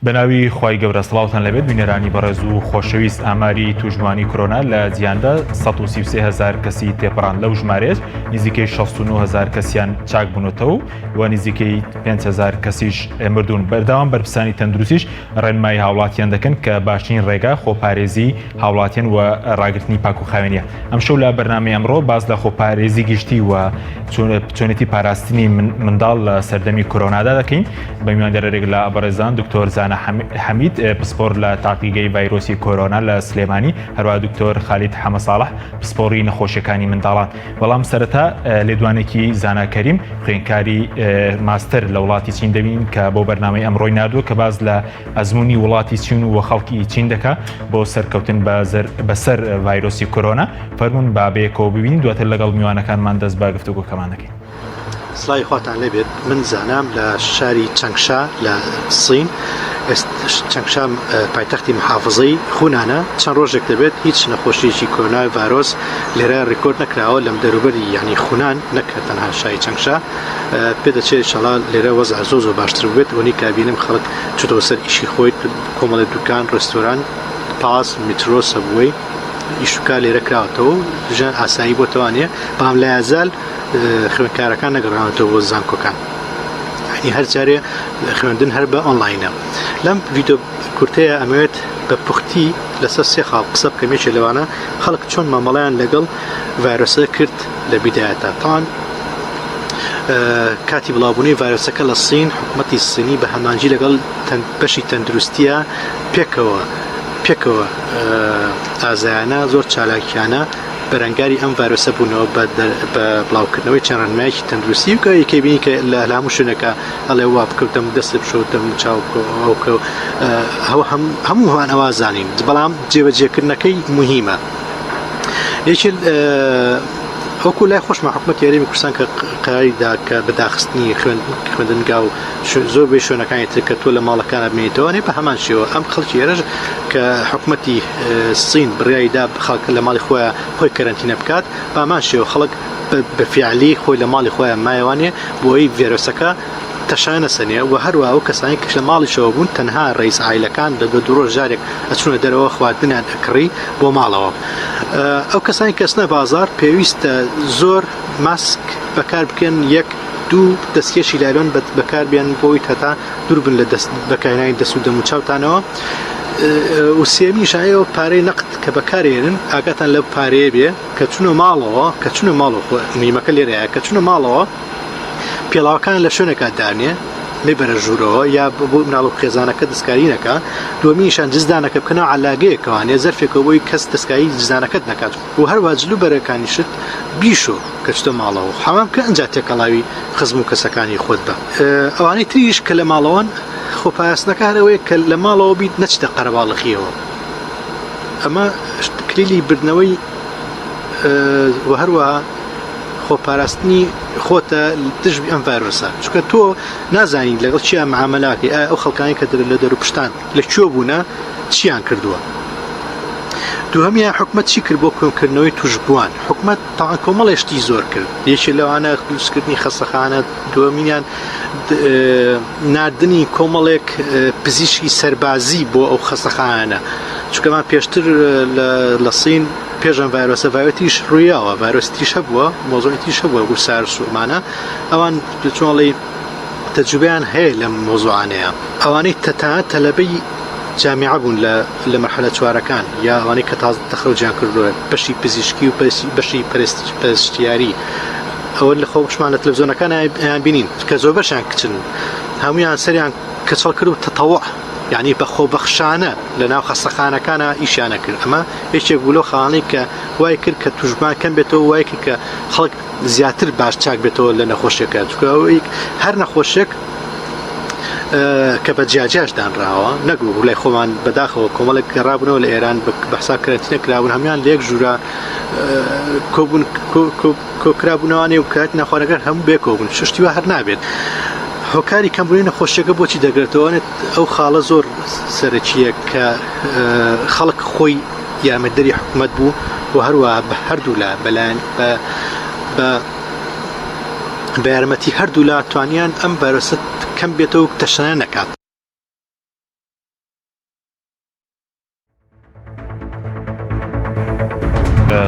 بەناوی خوای گەورە سڵاوتان لەبێت بینەرانی بەڕێز و خۆشەویست ئاماری توژمانی کۆرۆنا لە جیهاندا 133,000 کەسی تێپەڕان لەو ژمارەیەش نزیکەی 69,000 کەسیان چاک بوونەتەوە و نزیکەی 5,000 کەسیش مردوون. بەردەوام بەرپرسانی تەندروستیش ڕێنمایی هاوڵاتیان دەکەن کە باشترین ڕێگا خۆپارێزی هاوڵاتیان و ڕاگررتنی پاک و خاوێنیە. ئەمشەو لە بەرنامەی ئەمڕۆ باز لە خۆپارێزی گشتی و چۆنێتی پاراستنی منداڵ لە سەردەمی کۆرۆنادا دەکەین. بە میواندەرێک لە بەڕێزان دکتۆر حەمید پسپۆر لە تاقیگەی ڤایرۆسی کۆرۆنا لە سلێمانی، هەروە دکتۆر خالید حەمەساڵح پسپۆری نەخۆشیەکانی منداڵان. بەڵام سەرەتا لێدوانێکی زاناکەریم خوێندکاری ماستەر لە وڵاتی چین دەبین کە بۆ بەرنامەی ئەمڕۆی نردووە کە باز لە ئەزمموی وڵاتی چین و خەڵکی چین دەکات بۆ سەرکەوتن بەسەر ڤایرۆسی کۆرۆنا. فەرمونون بابەیەکەوە ببینین دواتر لەگەڵ میوانەکانمان دەست بە گفتوگۆکەمان دەکەین. سڵای خواتان لێبێت، من زانام لە شاری چەنگشا لە سین. چەنگشا پایتەختی محافزەی خونانە. چەند ڕۆژێک دەبێت هیچ نەخۆشیێکی کۆرۆنای ڤایرۆس لێرە ڕێکۆرد نەکراوە لەم دەروبەری یعنی خونان نەکە تەنها شاری چەنگشا. پێدەچێت ئینشاڵڵا لێرە وەزع زۆر باشتر بێت. وەنی کابینم خەڵک چۆتەوە سەر ئیشی خۆی، کۆمەڵی دوکان، ڕێستۆران، پاس، میترۆ، سەبوەی ئیشوکا لێرە کراوەتەوە ژیان ئاسایی بۆتەوانێ بەڵام لە یازال خوێندکارەکان نەگەڕانەوە بۆ زانکۆکان. یعنی هەر جارێ خوێندن هەر بە ئۆنلاینە. لەم ڤیدۆ کورتەیە ئەمەوێت بە پوختی لەسەر سێ خاڵ قسە بکەم. یەکێ لەوانە خەڵک چۆن مامەڵەیان لەگەڵ ڤایرۆسە کرد لە بیدایەتە. تاوان کاتی بڵاوبوونی ڤایرۆسەکە لە سین، حکوومەتی سینی بە هەمانجی لەگەڵ بەشی تەندروستیە پێکەوە ئازایانە زۆر چالاکیانە بەرەنگاری ئەم ڤایرۆسە بوونەوە بە بڵاوکردنەوەی چەند ڕێنمایەکی تەندروستی و یەکەی بینی کە لە هەموو شوێنەکە هەڵێ وا بکەوتم دەست بشۆتم چاوکە هەموو هەوان ئەوە زانین، بەڵام جێبەجێکردنەکەی مهمە. یەکێ وەکو لای خۆشمان حکوومەتی یاریمی کوردستان کە قەراریدا کە بەداخستنی خوێندنگا و زۆر بێ شوێنەکانی تر کە تۆ لە ماڵەکانە بمێنیتەوە بە هەمان شێوە ئەم خەڵکی ئێرەش کە حکوومەتی سین بڕیاییدا خەڵک لە ماڵی خۆی کەرەنتینە بکات بە هەمان شێوە خەڵک بەفیعلی خۆی لە ماڵی خۆیان مایەوانێ بۆی ڤایرۆسەکە تەشانە سەنێ و هەروە ئەو کەسانی کە لە ماڵیشەوە بوون تەنها ڕئیس عایلەکان لە دو ڕۆژ جارێک ئەچونە دەرەوە خواردنیان ئەکڕی بۆ ماڵەوە. ئەو کەسانی کەسنە بازار پێویستە زۆر ماسک بەکار بکەن، یەک دوو دەستکێشی لایلۆن بەکار بێن بۆی هەتا دوور بن لە بەکارهێنانی دەست و دەم و چاوتانەوە. و سێمیش ئەوە پارەی نەقد کە بەکارێنن ئاگاتان لەو پارەیە بێ کە چونە ماڵەوە نیمەکە لێرەیە کە چونە ماڵەوە پێڵاوەکان لە شوێنێکا دانێ مێبەرە ژوورەوە یا بۆ مناڵ و خێزانەکە دەستکاری نەکە. دووەمیشان جزدانەکە بکەنەوە عەلاگەیەکەوانێ زەرفێکەوە بۆی کەس دەستکاری جزدانەکەت نەکات و هەروە جلوبەرەکانیشت بیشۆ کە چتە ماڵەوە حەمام کە ئەنجا تێکەڵاوی خزم و کەسەکانی خۆت بە. ئەوانەی تریش کە لە ماڵەوەن خۆپاراستنەکە هەرەوەی کە لە ماڵەوە بیت نەچتە قەرەباڵغیەوە. ئەمە کلیلی بردنەوەی و هەروەها خۆپاراستنی خۆتە دژبی ئەم ڤایرۆسە، چونکە تۆ نازانی لەگەڵ چیان معامەلاکەی، ئەو خەڵکانی کە لە دەروپشتان لەکوێ بوونە چیان کردووە. دووهەمیان حکومەت چی کرد بۆ کۆنکردنەوەی توشبووان؟ حکومەت تاوان کۆمەڵێشتی زۆر کرد. یەکێ لەوانە دروستکردنی خەستەخانە، دووەمینیان ناردنی کۆمەڵێک پزیشکی سەربازی بۆ ئەو خەستەخانە، چونکەمان پێشتر لە سین پێشم ڤایرۆسە ڤایرۆسیش ڕوویاوە، ڤایرۆسیش هەبووە، مۆزۆیتیش هەبووە بۆ سارس و ئەمانە. ئەوان چۆڵی تەجروبەیان هەیە لەم مۆزوعانەیە. ئەوانەی تەلەبەی جامیعە بوون لە مەرحەلە چوارەکان یا ئەوانەی کە تازە تەخەرروجیان کردووە بەشی پزیشکی و بەشی پەرستیاری، ئەوە لە خۆشمان لە تەلەڤیزۆنەکان ئەیان بینین کە زۆر بەشیان کچن، هەمویان سەریان کەچەڵ کرد و تەتەوع یعنی بە خۆبەخشانە لە ناو خەستەخانەکانە ئیشیانە کرد. ئەمە یەکێک بوو لەو خاڵانەی کە وای کرد کە توژمان کەم بێتەوە، وای کرد کە خەڵک زیاتر باش چاک بێتەوە لە نەخۆشیەکە، چونکە هەر نەخۆشیێک کە بە جیاجاش دانراوە نەگوو لای خۆمان بەداخەوە کۆمەڵێک ڕابنەوە لە ئێران بەحسا کەرەنتینە کرابوون، هەمویان لە یەک ژوورە کۆکرابوونەوانێ و کات ناخوارەکان هەموو بێکۆبوون، شتیوە هەر نابێت. هۆکاری کەمبوونی نەخۆشیەکە بۆچی دەگرێتەوەنێت ئەو خاڵە زۆر سەرەکیە کە خەڵک خۆی یارمەتدەری حکوومەت بوو و هەروە بە هەردوو لا بەلایەن بە یارمەتی هەردوو لا توانیان ئەم ڤایرۆسە کەم بێتەوە تەشەنە نەکات.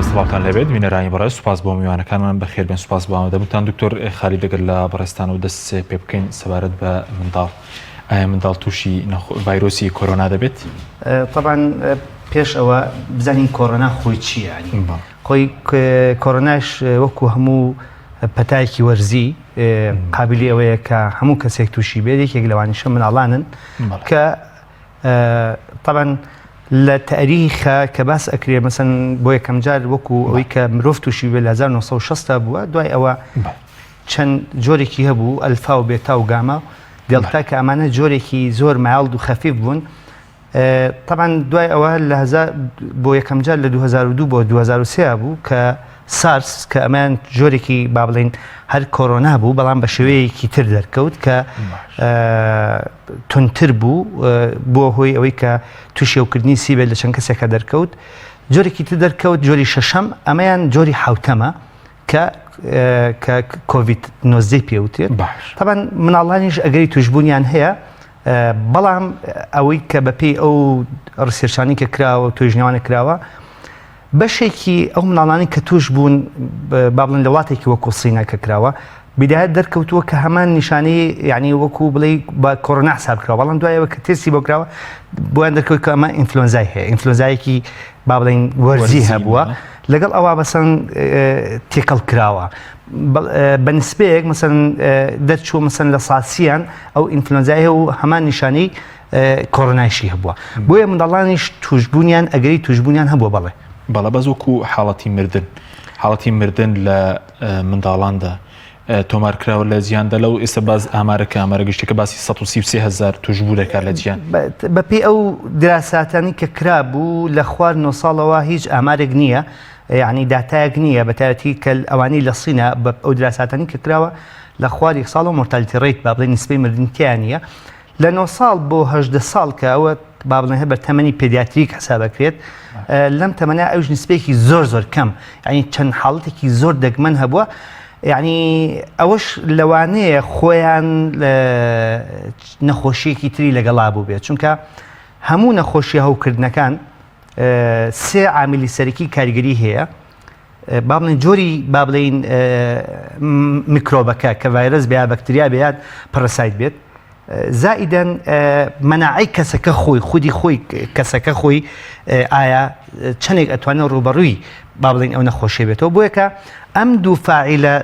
سڵاوتان لەبێت بینەرانی بەڕێز سوپاس بۆ میوانەکانمان بەخێر بێن سوپاس بۆ ئامادەبووتان دکتۆر خالی دەگەر لە بەڕێستان و دەست پێ بکەین سەبارەت بە منداڵ ئایا منداڵ تووشی ڤایرۆسی کۆرۆنا دەبێت؟ طبعا پێش ئەوە بزانین کۆرۆنا خۆی چییە خۆی کۆرۆناش وەکو هەموو پەتایەکی وەرزی قابلی ئەوەیە کە هەموو کەسێک تووشی بێت یەکێک لەوانیشە مناڵانن کە طبعا لە تاریخە کە باس ئەکرێ مەسەن بۆ یەکەم جار وەکو ئەوەی کە مرۆڤ تووشی بێت لە 1960 بووە دوای ئەوە چەند جۆرێکی هەبوو ئەلفا و بێتا و گاما دڵتا کە ئەمانە جۆرێکی زۆر مایڵد و خەفیف بوون طبعا دوای ئەوە لە بۆ یەکەم جار لە 2002 بۆ 2003 بوو کە سارس کە ئەمان جۆرێکی با بڵێن هەر کۆرۆنا بوو بەڵام بە شێوەیەکی تر دەرکەوت کە تونتر بوو بۆ هۆی ئەوەی کە تووشێوکردنی سیبێت لە چەند کەسێکە دەرکەوت جۆرێکی تر دەرکەوت جۆری شەشەم ئەمەیان جۆری حوتەمە کە کۆڤید 19 پێوتێت طبعا مناڵانیش ئەگەری توشبوونیان هەیە بەڵام ئەوەی کە بەپێی ئەو ڕسێرشانی کە کراوە و توێژنەوانە کراوە بەشێکی ئەو مناڵانی کە توش بوون با بڵێن لە وڵاتێکی وەکو سینە کە کراوە بیدایەت دەرکەوتووە کە هەمان نیشانەی یعنی وەکو بڵێ بە کۆرۆنا حساب کراوە بەڵام دوایەوە کە تێستی بۆ کراوە بۆیان دەرکەوت کە ئەمە ئینفلۆنزای هەیە ئینفلۆنزایەکی با بڵێن وەرزی هەبووە لەگەڵ ئەوە بەسەن تێکەڵ کراوە بەنسبەیەک مەسەن دەرچووە مەسەن لە ساسیان ئەو ئینفلۆنزای و هەمان نیشانەی کۆرۆنایشی هەبووە بۆیە منداڵانیش توشبوونیان ئەگەری توشبوونیان هەبووە بەڵێ بەس وەکو حاڵەتی مردن لە منداڵاندا تۆمارکراوە لە جیاندا لەو ئێستا باز ئامارە گشتەکە باسی 133,000 توشبوو دەکات لە جیان بەپێی ئەو دراساتانی کە کرابوو لە خوار 9 ساڵەوە هیچ ئامارێک نییە یعنی داتایەک نییە بەتایەتی کە ئەوانەی لە سینە بە ئەو دراساتانی کە کراوە لە خوار 1 ساڵ و مۆرتالیتی ڕێیت با بڵێن نسبەی مردنیان نییە لە 9 ساڵ بۆ 18 ساڵ کە ئەوە با بڵێن هەبەر تەمەنی پێدیاتریک حسابەکرێت لەم تەمەنە ئەوش نسبەیەکی زۆر کەم یعنی چەند حاڵەتێکی زۆر دەگمەن هەبووە یعنی ئەوەش لەوانەیە خۆیان نەخۆشیەکی تری لەگەڵا بوو بێت چونکە هەموو نەخۆشی هەوکردنەکان سێ عاملی سەرەکی کاریگەری هەیە با بڵێن جۆری با بڵێن میکرۆبەکە کە ڤایرۆس بێت بەکتریا بێت پەرەسایت بێت زائیدەن مەناعەی کەسەکە خۆی خودی خۆی کەسەکە خۆی ئایا چەندێک ئەتوانێت ڕوبەڕووی با بڵێن ئەو نەخۆشیە بێتەوە بۆیە کە ئەم دوو فاعیلە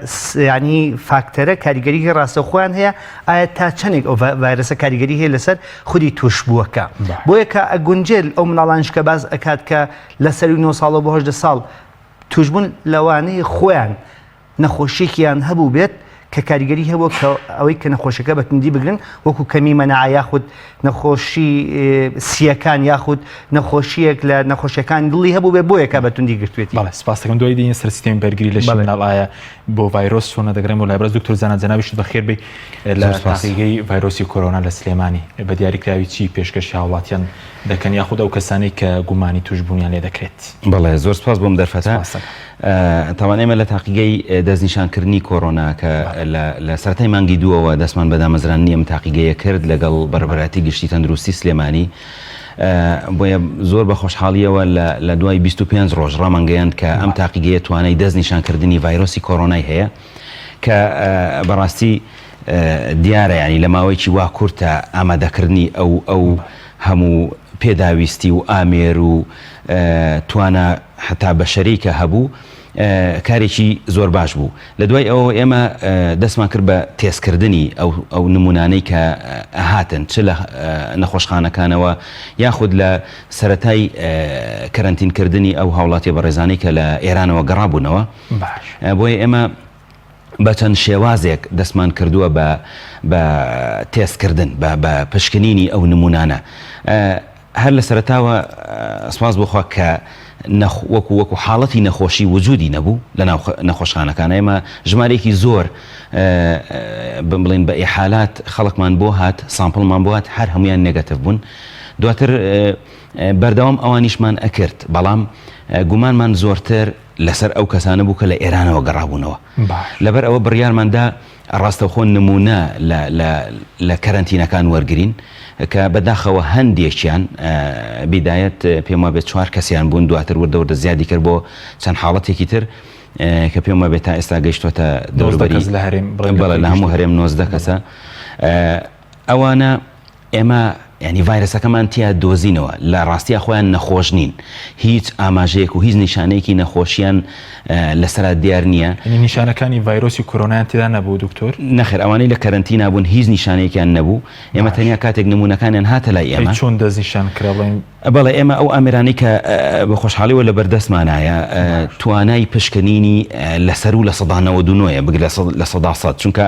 ینی فاکتەرە کاریگەری ڕاستەوخۆیان هەیە ئایا تا چەندێک ئەو ڤایرۆسە کاریگەری هەیە لەسەر خودی توشبووەکە بۆیە کە ئەگونجێت ئەو مناڵانش کە باز ئەکات کە لە سەری 9 ساڵەوە بۆ 18 ساڵ توشبوون لەوانەیە خۆیان نەخۆشیێکیان هەبوو بێت کە کاریگەری هەبوو کە ئەوەی کە نەخۆشەکە بەتوندی بگرن وەکو کەمی مەناعە یاخود نەخۆشی سیەکان یاخود نەخۆشیەک لە نەخۆشیەکان دڵی هەبوو بێ بۆیە کە بەتوندی گرتوێتی سپاس دەکەم دوای دێنین سەر سیستەمی بەرگری لە مناڵ ئایا بۆ ڤایرۆس چۆن دەگرێن بۆ لای بەرز دکتۆر زانات جەنابیش بەخێر بێ لە تاقیگەی ڤایرۆسی کۆرۆنا لە سلێمانی بە دیاریکراوی چی پێشکەشی هاوڵاتیان دەکەن یاخود ئەو کەسانەی کە گومانی توشبوونیان لێ دەکرێت بەڵێ زۆر سپاس بۆم دەرفەتە تاوان ئێمە لە تاقیگەی دەستنیشانکردنی کۆرۆنا کە لە سەرەتای مانگی دووەوە دەستمان بە دامەزرانی ئەم تاقیگەیە کرد لەگەڵ بەربەراتی گشتی تەندروستی سلێمانی بۆیە زۆر بە خۆشحاڵیەوە لە دوای 25 ڕۆژ ڕامانگەیاند کە ئەم تاقیگەیە توانای دەستنیشانکردنی ڤایرۆسی کۆرۆنای هەیە کە بەڕاستی دیارە ینی لە ماوەیەکی وا کورتە ئامادەکردنی ئەو هەموو پێداویستی و ئامێر و توانە حتا بەشەریکە هەبوو کارێکی زۆر باش بوو لە دوای ئەوە ئێمە دەستمان کرد بە تێستکردنی ئەو نمونانەی کە هاتن چ لە نەخۆشخانەکانەوە یاخود لە سەرەتای کەرەنتینکردنی ئەو هاوڵاتی بەڕێزانەی کە لە ئێرانەوە گەڕابوونەوە بۆیە ئێمە بە چەند شێوازێک دەستمان کردووە بە تێستکردن بە پشکنینی ئەو نمونانە هەر لە سەرەتاوە سپاس بخوا کە وەکو حاڵەتی نەخۆشی وجودی نەبوو لە ناو نەخۆشخانەکان ئێمە ژمارێکی زۆر بڵێن بە ئیحالات خەڵکمان بۆ هات سامپڵمان بۆ هات هەر هەمویان نێگەتیڤ بوون دواتر بەردەوام ئەوانیشمان ئەکرد بەڵام گومانمان زۆرتر لەسەر ئەو کەسانە بوو کە لە ئێرانەوە گەڕابوونەوە لەبەر ئەوە بڕیارماندا ڕاستەوخۆ نمونە لە کەرەنتینەکان وەرگرین کە بەداخەوە هەندێکیان بیدایەت پێم وابێت 4 کەسیان بوون دواتر وردەوردە زیادی کرد بۆ چەند حاڵەتێکی تر کە پێم وابێت تا ئێستا گەیشتۆتە دەوروبەری لە هەموو هەرێم 19 کەسە ئەوانە ئێمە ینی ڤایرۆسەکەمان تیا دۆزینەوە لە ڕاستیە خۆیان نەخۆش نین هیچ ئاماژەیەک و هیچ نیشانەیەکی نەخۆشییان لەسرا دیار نییە نیشانەکانی ڤایرۆسی کۆرۆنایان تێدا نەبوو دکتۆر نەخێر ئەوانەی لە کەرەنتینە بوون هیچ نیشانەیەکیان نەبوو ئێمە تەنیا کاتێک نمونونەکانیان هاتە لای ئێمە چۆن دەستنیشان کرا بەڵێ ئێمە ئەو ئامێرانی کە بە خۆشحاڵیەوە لە بەردەستمانایە توانای پشکنینی لەسەر و لە 1992 بگرە لە 100 چونکە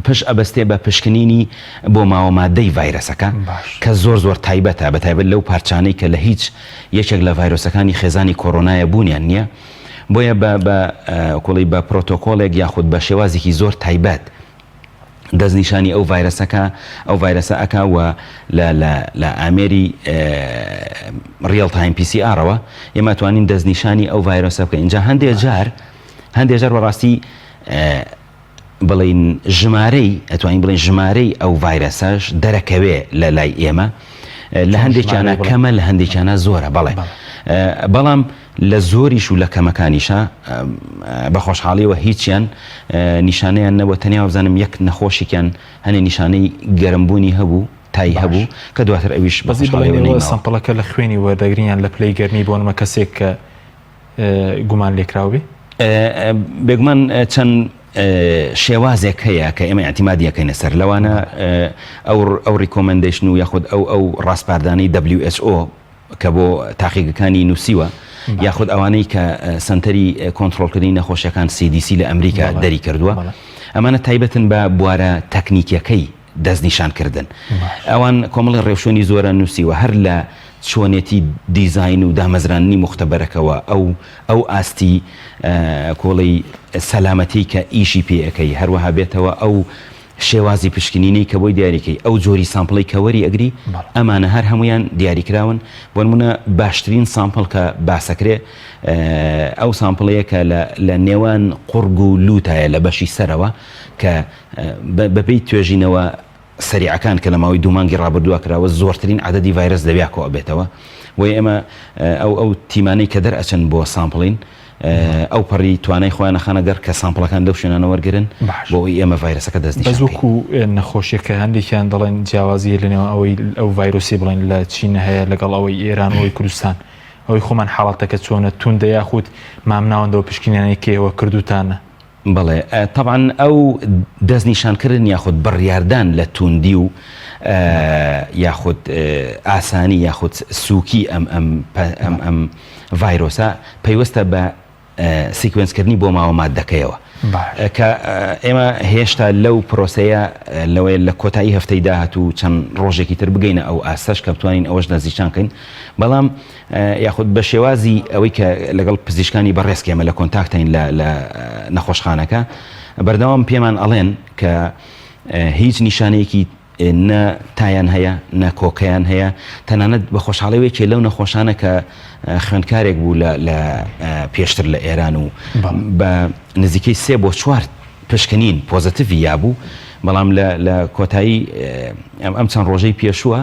پش ئەبەستێ بە پشکنینی بۆ ماوەمادەی ڤایرۆسەکە کە زۆر تایبەتە بەتایبەت لەو پارچانەی کە لە هیچ یەکێک لە ڤایرۆسەکانی خێزانی کۆرۆنایە بوونیان نییە بۆیە کۆڵی بە پرۆتۆکۆلێک یاخود بە شێوازێکی زۆر تایبەت دەستنیشانی ئەو ڤایرۆسە ئەکا و لە ئامێری ریڵ تایم PCRەوە ئێمە توانین دەستنیشانی ئەو ڤایرۆسە بکەین اینجا هەندێک جار بەڕاستی بڵین ژمارەی ئەتوانین بڵین ژمارەی ئەو ڤایرۆسەش دەرەکەوێ لە لای ئێمە لە هەندێکیانە کەمە لە هەندێکیانە زۆرە بەڵێ بەڵام لە زۆریش و لە کەمەکانیشە بە خۆشحاڵیەوە هیچیان نیشانەیان نەبووە تەنیا بزانم یەک نەخۆشیان هەنێ نیشانەی گەرمبوونی هەبوو تایی هەبوو کە دواتر ئەویش بەڵێنەوە سەمپڵەکە لە خوێنی وەردەگرینیان لە پلەی گەرمی بۆ نمە کەسێک کە گومان لێکراوی بێگومان چەند شێوازێک هەیە کە ئێمە ئەتیمادیەکەینە سەر لەوانە ئەو ریکۆمەندیشن و یاخود ئەو ڕاستپاردانی WHO کە بۆ تاقیگەکانی نووسیوە یاخود ئەوانەی کە سنتەری کۆنتترۆلکردنی نەخۆشیەکان CDC لە ئەمریکا دەری کردووە ئەمانە تایبەتن بە بوارە تەکنیکیەکەی دەستنیشانکردن ئەوان کۆمەڵی ڕێوشێنی زۆرە نووسیوە هەر لە چۆنێتی دیزاین و دامەزرانی مختبەرەکەوە ئەو ئاستی کۆڵی سەلامەتی کە ئیشی پێەکەی هەروەها بێتەوە ئەو شێوازی پشکنینی کە بۆی دیاریکەی ئەو جۆری سامپڵی کەوەری ئەگری ئەمانە هەر هەمویان دیاریکراون بۆ نمونە باشترین سامپڵ کە باسەکرێ ئەو سامپڵەیە کە لە نێوان قورگ و لوتایە لە بەشی سەرەوە کە بەپێی توێژینەوە سەریعەکان کە لە ماوەی 2 مانگی ڕابردووە کراوە زۆرترین عەدەدی ڤایرۆس دەبێت کۆ ئەبێتەوە وی ئێمە ئەو تیمانەی کە دەرئەچن بۆ سامپڵین ئەو پەڕی توانای خۆیان نەخانەگەر کە سامپڵەکان لەو شوێنانە وەرگرن بۆی ئێمە ڤایرۆسەکە دەستنیشان بەزووکو نەخۆشیەکە هەندێکیان دەڵێن جیاوازیە لەنێوە ئەوەی ئەو ڤایرۆسی بڵێن لە چین هەیە لەگەڵ ئەوەی ئێران ئەوەی کوردستان ئەوەی خۆمان حاڵەتەکە چۆنە توندە یاخود مامناوەندەوە پشکنیانەی کێوە کردوتانە بەڵێ طبعاً ئەو دەستنیشانکردن یاخود بڕیاردان لە توندی و یاخود ئاسانی یاخود سووکی ئەم ڤایرۆسە پەیوەستە بە سیکوێنسکردنی بۆ ماوە مادەکەیەوە کە ئێمە هێشتا لەو پرۆسەیە لەوەی لە کۆتایی هەفتەی داهاتوو چەند ڕۆژێکی تر بگەینە ئەو ئاسەش کە بتوانین ئەوەش دەستنیشانکەین بەڵام یاخود بە شێوازی ئەوەی کە لەگەڵ پزیشکانی بەڕێزکێمە لە کۆنتاکتین لە نەخۆشخانەکە بەردەوام پێمان ئەڵێن کە هیچ نیشانەیەکی نە تایان هەیە نە کۆکەیان هەیە تەنانەت بە خۆشحاڵەوەیەکی لەو نەخۆشانە کە خوێندکارێک بوو لە پێشتر لە ئێران و بە نزیکەی 3 بۆ 4 پشکنین پۆزتیڤی یابوو بەڵام لە کۆتایی ئەم چەند ڕۆژەی پێشووە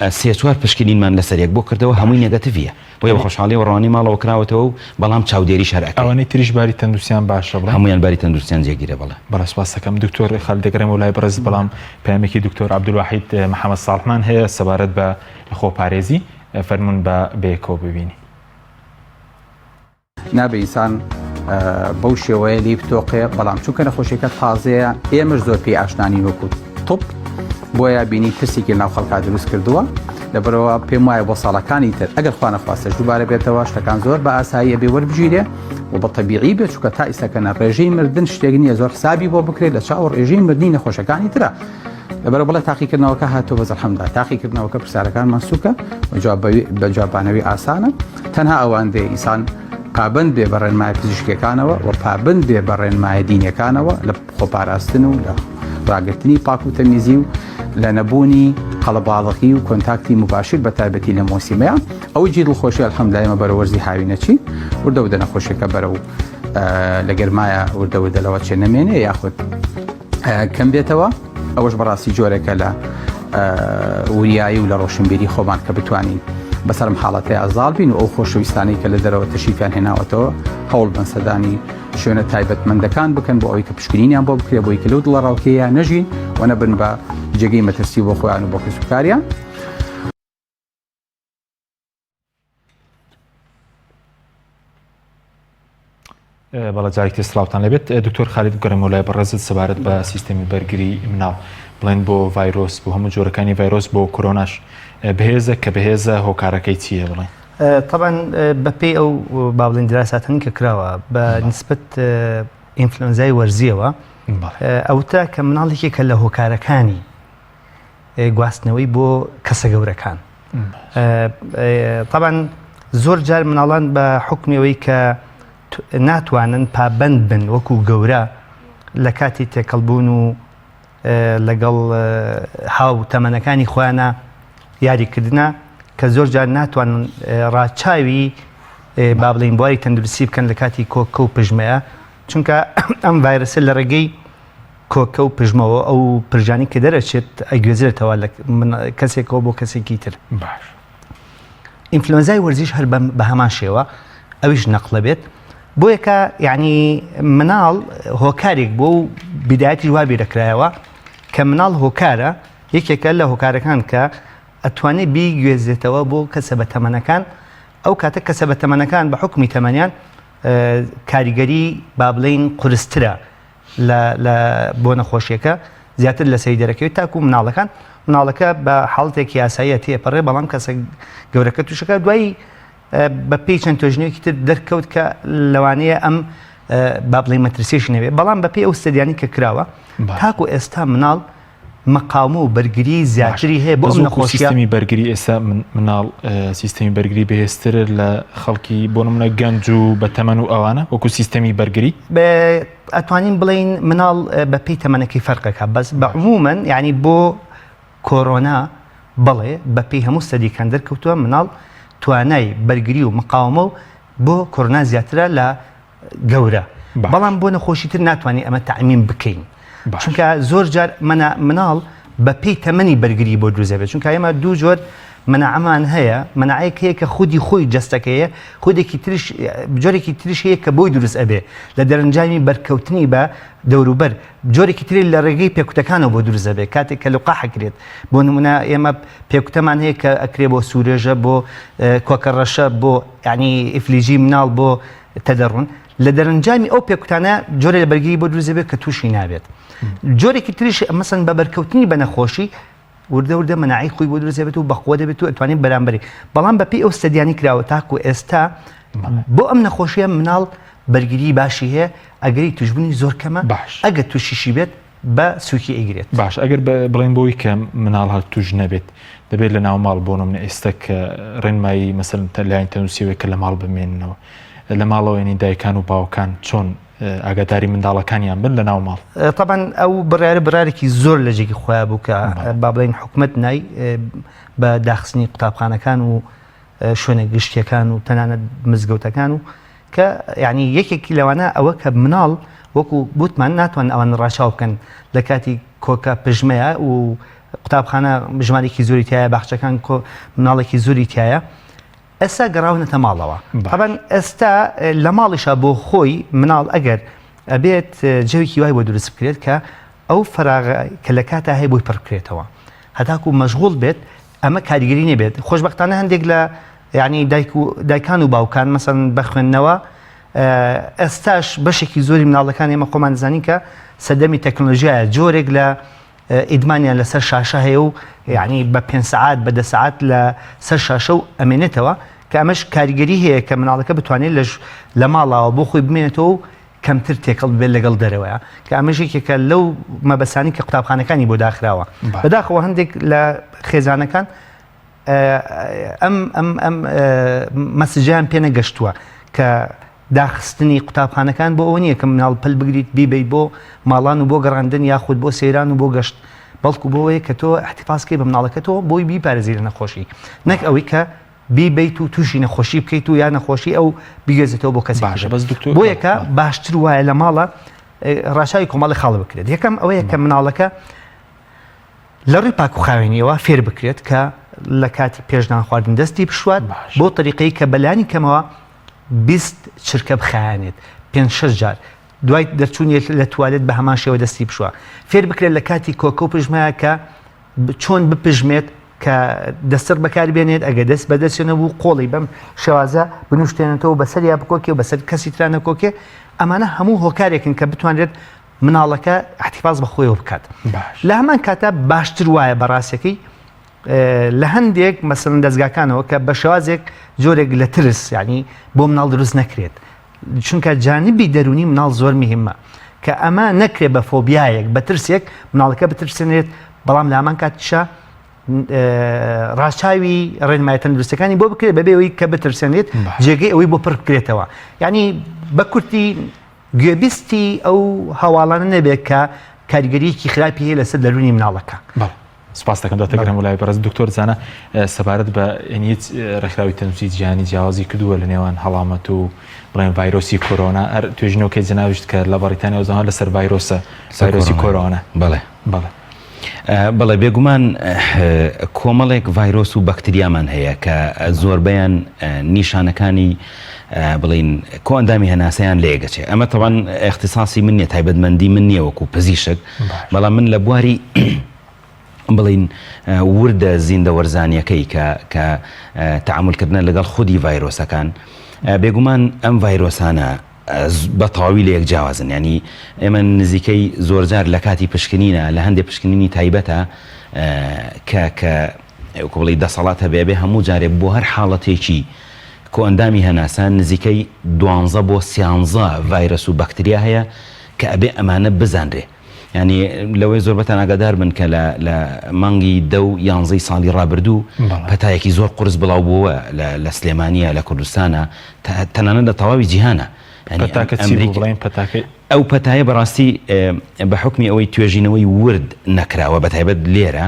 3-4 پشکنینمان لەسەرێک بۆ کردەوە هەمووی نێگەتیڤە بۆیە بە خۆشحاڵی و ڕوانی ماڵەوە کراوەتەوە و بەڵام چاودێری شەرەکە ئەوانەی تریش باری تەندروستیان باشە بڵێ هەمویان باری تەندروستیان جێگیرە بڵێ بەڕاسپاس دەکەم دکتۆر خەلدەگەڕێم و لای بەڕێز بەڵام پەیامێکی دکتۆر عەبدولواحید محەممەد ساڵحمان هەیە سەبارەت بە خۆپارێزی فەرمون بە بێکەوە ببینی نابێ ئینسان بەو شێوەیە لی بتۆقێ بەڵام چونکە نەخۆشیەکە تازەیە ئێمەش زۆر پێی ئاشنانی وەکو توپ بۆیە بینی ترسێکی ناو خەڵکا دروست کردووە لەبەرەوە پێم وایە بۆ ساڵەکانی تر ئەگەر خوا نەخواستە دووبارە بێتەوە شتەکان زۆر بە ئاساییە بێ وەربگیرێ و بە تەبیعی بێت چونکە تا ئیسەکەنە ڕێژەی مردن شتێک نییە زۆر حسابی بۆ بکرێت لە چاوە ڕێژەی مردنی نەخۆشەکانی ترە لەبەرەوە بڵێ تاقیکردنەوەکە هاتووە بەزە حەمدا تاقیکردنەوەکە پرسیارەکانمان سووکە بە جوابانەوەی ئاسانە تەنها ئەوان دێ ئینسان پابند بێ بە ڕێنمای پزیشکەکانەوە و پابند بێ بە ڕێنمای دینیەکانەوە لە خۆپاراستن و لە ڕاگررتنی پاک و تەمیزی و لە نەبوونی قەڵەباڵغی و کۆنتاکتی مباشر بە تایبەتی لە مۆسیمەیە ئەوەی جید خۆشی ئەلحەمدولایمە بەرەوەرزی هاوینەچی وردە نەخۆشیەکە بەرە و لە گەرمایە وردەوردەلەوە چێ نەمێنێ یاخود کەم بێتەوە ئەوەش بەڕاستی جۆرێکە لە وریایی و لە ڕۆشنبیری خۆمان کە بتوانین بەسەرم حاڵەتی ئازاڵ بین و ئەو خۆشەویستانی کە لە دەرەوە تەشریفیان هێناوەتەوە هەوڵ بن سەدانی شوێنە تایبەتمەندەکان بکەن بۆ ئەوەی کە پشکنینیان بۆ بکرێ بۆی کە لەو دڵە ڕاوکەیە نەژین و نەبن بە جێگەی مەترسی بۆ خۆیان و بۆ کەسوکاریان. بەڵە جارێکی سلااوان لەبێت دکتۆر خالید گەرم وڵای بەڕێزت سەبارەت بە سیستەمی بەرگری مناڵ بڵێن بۆ ڤایرۆس بۆ هەموو جۆرەکانی ڤایرۆس بۆ کۆرۆناش بەهێزە کە بەهێزە هۆکارەکەی چییە بڵێن؟ طبعا بەپێی ئەو با بڵێن دراساتن کە کراوە بە نسبەت ئینفلۆنزای وەرزیەوە ئەوتە کە مناڵێکی کە لە هۆکارەکانی گواستنەوەی بۆ کەسە گەورەکان. طبعا زۆر جار مناڵان بە حکمەوەی کە ناتوانن پابند بن وەکو گەورە لە کاتی تێکەڵبوون و لەگەڵ هاو تەمەنەکانی خۆیانە یاریکردنە کە زۆر جار ناتوانن ڕاچاوی با بڵێن بواری تەندروستی بکەن لە کاتی کۆکە و پژمەیە چونکە ئەم ڤایرۆسە لە ڕێگەی کۆکە و پژمەوە ئەو پرژانی کە دەرەچێت ئەگوێزرێتەوە لە کەسێکەوە بۆ کەسێکی تر. ئینفلۆنزای وەرزیش هەر بە هەمان شێوە ئەویش نەقڵە بێت بۆ یەکە یعنی مناڵ هۆکارێک بۆ و بیدایەتی وا بیرەکرایەوە کە مناڵ هۆکارە یەکێکە لە هۆکارەکان کە ئەتوانێت بیگوێزێتەوە بۆ کەسە بە تەمەنەکان ئەو کاتە کەسە بە تەمەنەکان بە حکمی تەمەنیان کاریگەری با بڵێن قورسترە بۆ نەخۆشیەکە زیاتر لە سەری دەرەکەوێت تاکو مناڵەکە بە حاڵەتێکی یاساییە تێپەڕێ بەڵام کەسە گەورەکە تووشەکە دوایی بە پێی چەند تۆژنەوەیەکی تر دەرکەوت کە لەوانەیە ئەم با بڵێن مەترسیێشی نەوێت بەڵام بە پێی ئەو ستەدیانی کە کراوە تاکو ئێستا مناڵ مەقاومە و بەرگری زیاتری هەیە بۆ ئەم نەخۆشیە. سیستەمی بەرگری ئێستا مناڵ سیستەمی بەرگری بەهێزتر لە خەڵکی بۆ نمونە گەنج و بە تەمەن و ئەوانە وەکو سیستەمی بەرگری ئەتوانین بڵین مناڵ بە پێی تەمەنەکەی فەرقەکە بەس بە عمومەن یعنی بۆ کۆرۆنا بڵێ بە پێی هەموو ستەدیەکان دەرکەوتووە مناڵ توانای بەرگری و مقاومە و بۆ کۆرۆنا زیاترە لە گەورە بەڵام بۆ نەخۆشیتر ناتوانین ئەمە تەعمیم بکەین چونکە زۆر جار مناڵ بە پێی تەمەنی بەرگری بۆ دروزەبێت چونکە ئێمە دوو جۆر منەعەمان هەیە منەعەیەک هەیە کە خودی خۆی جەستەکەیە خودێکی ترش جۆرێکی تریش هەیە کە بۆی دروست ئەبێ لە دەرەنجامی بەرکەوتنی بە دەوروبەر جۆرێکی تری لە ڕێگەی پێکوتەکانەوە بۆ دروست ئەبێت کاتێک کە لوقا حەکرێت بۆ نمونە ئێمە پێکوتەمان هەیە کە ئەکرێ بۆ سوورێژە بۆ کۆکەڕەشە بۆ یعنی ئیفلیژی مناڵ بۆ تەدەڕون لە دەرەنجامی ئەو پێکوتانە جۆرە لە بەرگری بۆ دروست ئەبێت کە تووشی نابێت جۆرێکی تریش مەسەن بە بەرکەوتنی بە نەخۆشی وردە مناعی خۆی بۆ دروست دەبێت و بەخۆ دەبێت و ئەتوانێت بەرامبەری بەڵام بە پێی ئەو ستەدیانی کراوە تاکو ئێستا بۆ ئەم نەخۆشیە مناڵ بەرگری باشی هەیە ئەگەری توشبوونی زۆر کەمە ئەگەر تووشیشی بێت بە سووکی ئەیگرێت باش ئەگەر بڵێن بۆی کە مناڵ هەڵ توش نەبێت دەبێت لە ناو ماڵ بۆ نمونە ئێستا کە ڕێنمایی مەسەڵەن لایەن تەنووسیەوەی کە لە ماڵ بمێننەوە لە ماڵەوەی دایکان و باوکان چۆن ئاگاداری منداڵەکانیان بن لە ناو ماڵ. طبعا ئەو بڕارێکی زۆر لە جێگی خۆیان بوو کە با بڵێن حکومەت نای بە داخستنی قوتابخانەکان و شوێنە گشتیەکان و تەنانەت مزگەوتەکان و کە یعنی یەکێکی لەوانە ئەوە کە مناڵ وەکو بوتمان ناتوان ئەوان ڕاشاو بکەن لە کاتی کۆکە پژمەیە و قوتابخانە ژمارێکی زۆری تایە باخچەکان مناڵێکی زۆری تایە ئێستا گەڕاونەتە ماڵەوە طبعا ئێستا لە ماڵیشە بۆ خۆی مناڵ ئەگەر ئەبێت جەوێکی وای بۆ دروست بکرێت کە ئەو فەراغ کە لە کاتە هەیە بۆی پڕ بکرێتەوە هەتاکو مەشغوڵ بێت ئەمە کاریگەری نەبێت خۆشبەختانە هەندێک لە یعنی دایکان و باوکان مەسەڵەن بە خوێندنەوە ئێستاش بەشێکی زۆری مناڵەکان ئێمە خۆمان دەزانین کە سەردەمی تەکنۆلۆژیایە جۆرێک لە ئیدمانیان لەسەر شاشە هەیە و یعنی بە 5 سعات بە 10 سعات لە سەر شاشە و ئەمێنێتەوە کە ئەمەش کاریگەری هەیە کە مناڵەکە بتوانێت لە ماڵەوە بۆ خۆی بمێنێتەوە و کەمتر تێکەڵ بێت لەگەڵ دەرەوەیە کە ئەمەژێکێکە لەو مەبەسانی کە قوتابخانەکانی بۆ داخراوە بەداخەوە هەندێک لە خێزانەکان ئەم مەسجیان پێ نەگەشتووە کە داخستنی قوتابخانەکان بۆ ئەوە نییە کە مناڵ پەل بگریت بیبەی بۆ ماڵان و بۆ گەڕاندن یاخود بۆ سەیران و بۆ گەشت بەڵکو بۆەوەیە کە تۆ احتیفازکەی بە مناڵەکەتەوە بۆی بیپارێزی لە نەخۆشی نەک ئەوەی کە بیبیت و تووشی نەخۆشی بکەیت و یا نەخۆشی ئەو بیگەزێتەوە بۆ کەسی بۆ یەکە باشتر وایە لە ماڵە ڕاشاوی کۆمەڵی خاڵ بکرێت یەکەم ئەوەیە کە مناڵەکە لە ڕووی پاکوخاوێنیەوە فێر بکرێت کە لە کاتی پێشدان خواردن دەستی بشوات بۆ طریقەی کە بەلانی کەمەوە 20 چرکە بخایانێت 5-6 جار دوای دەرچوونێت لە توالێت بە هەمان شێوە دەستی بشوە فێر بکرێت لە کاتی کۆکە و پژمایە کە چۆن بپژمێت کە دەستر بەکاربێنێت ئەگە دەست بەدەستێنە بوو قۆڵی بەم شێوازە بنوشتێنێتەوە بەسەر یا بکۆکێ و بەسەر کەسی ترانە کۆکێ ئەمانە هەموو هۆکارێکن کە بتوانێت مناڵەکە احتیفاز بە خۆیەوە بکات لە هەمان کاتە باشتر وایە بەڕاستەکەی لە هەندێک مەسەڵەن دەستگاکانەوە کە بە شێوازێک جۆرێک لە ترس یعنی بۆ مناڵ دروست نەکرێت چونکە جانبی دەرونی مناڵ زۆر مهمە کە ئەمە نەکرێت بە فۆبیایەک بە ترسێک مناڵەکە بترسێنێت بەڵام لە هەمان کاتیشە ڕاچاوی ڕێنمایە تەندروستەکانی بۆ بکرێت بەبێەوەی کە بترسێنێت جێگەی ئەوەی بۆ پڕ بکرێتەوە یعنی بە کورتی گوێبیستی ئەو هەواڵانە نەبێت کە کاریگەریەکی خراپی هەیە لەسەر دەرونی مناڵەکە سپاس دەکەم دەتەگەرم وڵای بەڕێز دکتۆر زانە سەبارەت بە هیچ ڕێکخراوی تەندروستی جیهانی جیاوازی کردووە لە نێوان هەڵامەت و بڵێن ڤایرۆسی کۆرۆنا هەر توێژینەوەکەی جەناویشت کە لە بەریتانیا وزانها لەسەر ڤایرۆسی کۆرۆنا بەڵێ بێگومان کۆمەڵێک ڤایرۆس و بەکتریامان هەیە کە زۆربەیان نیشانەکانی بڵین کۆ ئەندامی هەناسەیان لێگەچێ ئەمە تەوان اختصاصی من نیە تایبەتمەندی من نییە وەکو پزیشک بەڵام من لە بواری بڵین وردە زیندە وەرزانیەکەی کە تعاملکردنە لەگەڵ خودی ڤایرۆسەکان بێگومان ئەم ڤایرۆسانە بە تەواوی لە یەک جیاوازن ینی ئێمە نزیکەی زۆرجار لە کاتی پشکنینە لە هەندێک پشکنینی تایبەتە کە بڵی دەسەڵات هەبێ هەموو جارێک بۆ هەر حاڵەتێکی کۆ ئەندامی هەناسان نزیکەی 12 بۆ 13 ڤایرۆس و بەکتریا هەیە کە ئەبێ ئەمانە بزانرێ ینی لەوەی زۆربەتان ئاگادار بن کە لە مانگی 10 و 11 ساڵی ڕابردوو پەتایەکی زۆر قورس بڵاو بووە لە سلێمانیە لە کوردستانە تەنانەت لە تەواوی جیهانە ئەو پەتایە بەڕاستی بە حکمی ئەوەی توێژینەوەی ورد نەکراوە بە تایبەت لێرە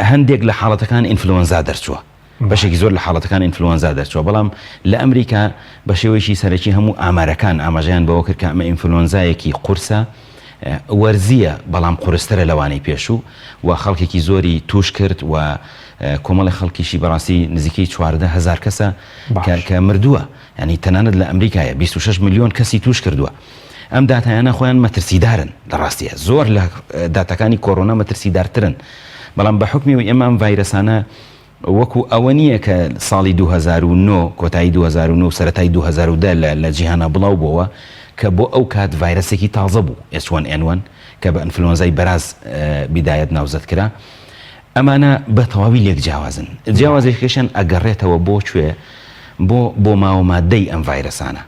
هەندێک لە حاڵەتەکان ئینفلۆنزا دەرچووە بەشێکی زۆر لە حاڵەتەکان ئینفلۆنزا دەرچووە بەڵام لە ئەمریکا بە شێوەیەکی سەرەکی هەموو ئامارەکان ئاماژەیان بەوە کرد کە ئەمە ئینفلۆنزایەکی قورسە وەرزیە بەڵام قورسترە لەوانەی پێشوو و خەڵکێکی زۆری توش کرد و کۆمەڵی خەڵکیشی بەڕاستی نزیکەی 14,000 کەسە کە مردووە ینی تەنانەت لە ئەمریکایە 26 میلیۆن کەسی توش کردووە ئەم داتایانە خۆیان مەترسیدارن لە ڕاستیە زۆر لە داتەکانی کۆرۆنا مەترسیدارترن بەڵام بە حکمی ئێمە ئەم ڤایرۆسانە وەکو ئەوە نییە کە ساڵی 2009 کۆتایی 2009 سەرەتای 2010 لە جیهانە بڵاو بووە کە بۆ ئەو کات ڤایرۆسێکی تازە بوو H1N1 کە بە ئینفلۆنزای بەراز بیدایەت ناوزەت کرا ئەمانە بە تەواوی لێک جیاوازن جیاوازێکیشیان ئەگەڕێتەوە بۆ کوێ بۆ ماوەمادەی ئەم ڤایرۆسانە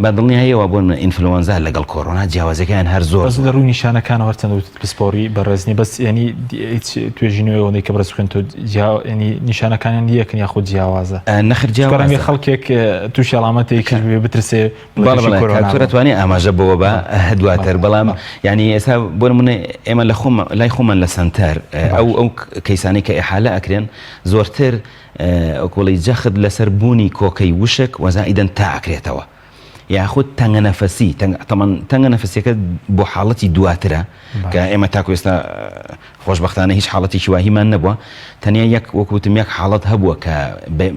بەدڵنیایەوە بۆن ئینفلۆنزا لەگەڵ کۆرۆنا جیاوازەکەیان هەر زۆر لە ڕووی نیشانەکان هەرچەند پسپۆری بەڕێزنی بەس ینی توێژینەوەی کە بەرز بکەن ینی نیشانەکانیان یەکن یاخود جیاوازە نەخر جیاوازە خەڵکێک تووشی ئەڵامەتێکی بترسێ کاتورەتوانێ ئاماژە بەوە بە دواتر بەڵام ینی ئێستا بۆ نمونە ئێمە لای خۆمان لە سنتەر ئەو کەیسانی کە ئیحالە ئەکرێن زۆرتر ئۆکۆڵی جەخت لەسەر بوونی کۆکەی وشک وەزائیدەن تا ئەکرێتەوە یاخود تەنگە نەفەسی تەنگە نەفەسیەکە بۆ حاڵەتی دواترە کە ئێمە تاکو ئێستا خۆشبەختانە هیچ حاڵەتێکی واهیمان نەبووە تەنیا یەک وەکوتم یەک حاڵەت هەبووە کە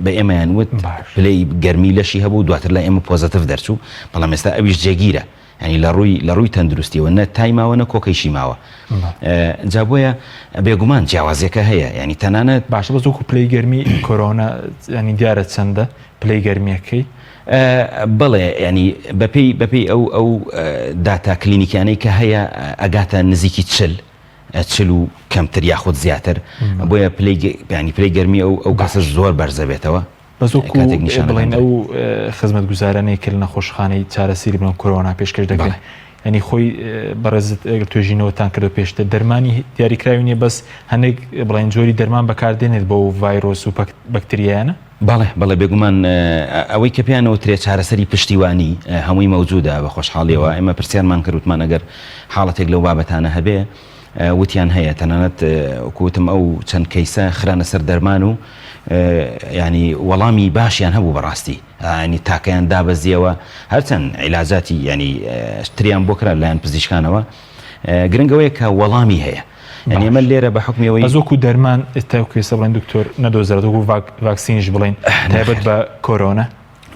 بە ئێمەیان وت پلەی گەرمی لەشی هەبوو دواتر لای ئێمە پۆزەتیڤ دەرچوو بەڵام ئێستا ئەویش جێگیرە ینی لە ڕووی تەندروستیەوە نە تایماوە نە کۆکەیشی ماوە جا بۆیە بێگومان جیاوازێکە هەیە ینی تەنانەت باشە بە زۆکو پلەی گەرمی کۆرۆنا ینی دیارە چەندە پلەی گەرمیەکەی بڵێ ینی بەپێی ئەو داتا کلینیکیانەی کە هەیە ئەگاتە نزیکی چل و کەمتر یاخود زیاتر بۆیە پلەی گەرمی ئەو کەسش زۆر بەرزە بێتەوە بەزۆکو بڵێن ئەو خزمەت گوزارانەی کرد لە نەخۆشخانەی چارەسەری بڵێن کۆرۆنا پێشکەش دەکەن ینی خۆی بەڕێزت ئەگەر توێژینەوەتان کردو پێشتر دەرمانی دیاریکراوی نیە بەس هەندێک بڵێن جۆری دەرمان بەکاردێنێت بۆ ڤایرۆس و بەکتریایانە بەڵێ بێگومان ئەوەی کە پێیانەوە ترێ چارەسەری پشتیوانی هەمووی مەوجودە بە خۆشحاڵیەوە ئێمە پرسیارمان کردوتمان ئەگەر حاڵەتێک لەو بابەتانە هەبێ وتیان هەیە تەنانەت وەکوتم ئەو چەند کەیسە خرانە سەر دەرمان و ینی وەڵامی باشیان هەبوو بەڕاستی ینی تاکەیان دابەزیەوە هەرچەند عیلاجاتی ینی تریان بۆ کرا لایەن پزیشکانەوە گرنگەوەیە کە وەڵامی هەیە ینی ئێمە لێرە بە حکمیەوەی بەزۆکو دەرمان ئێستا کوێسە بڵێن دکتۆر نەدۆزرێتەوە ڤاکسینیش بڵێن تایبەت بە کۆرۆنا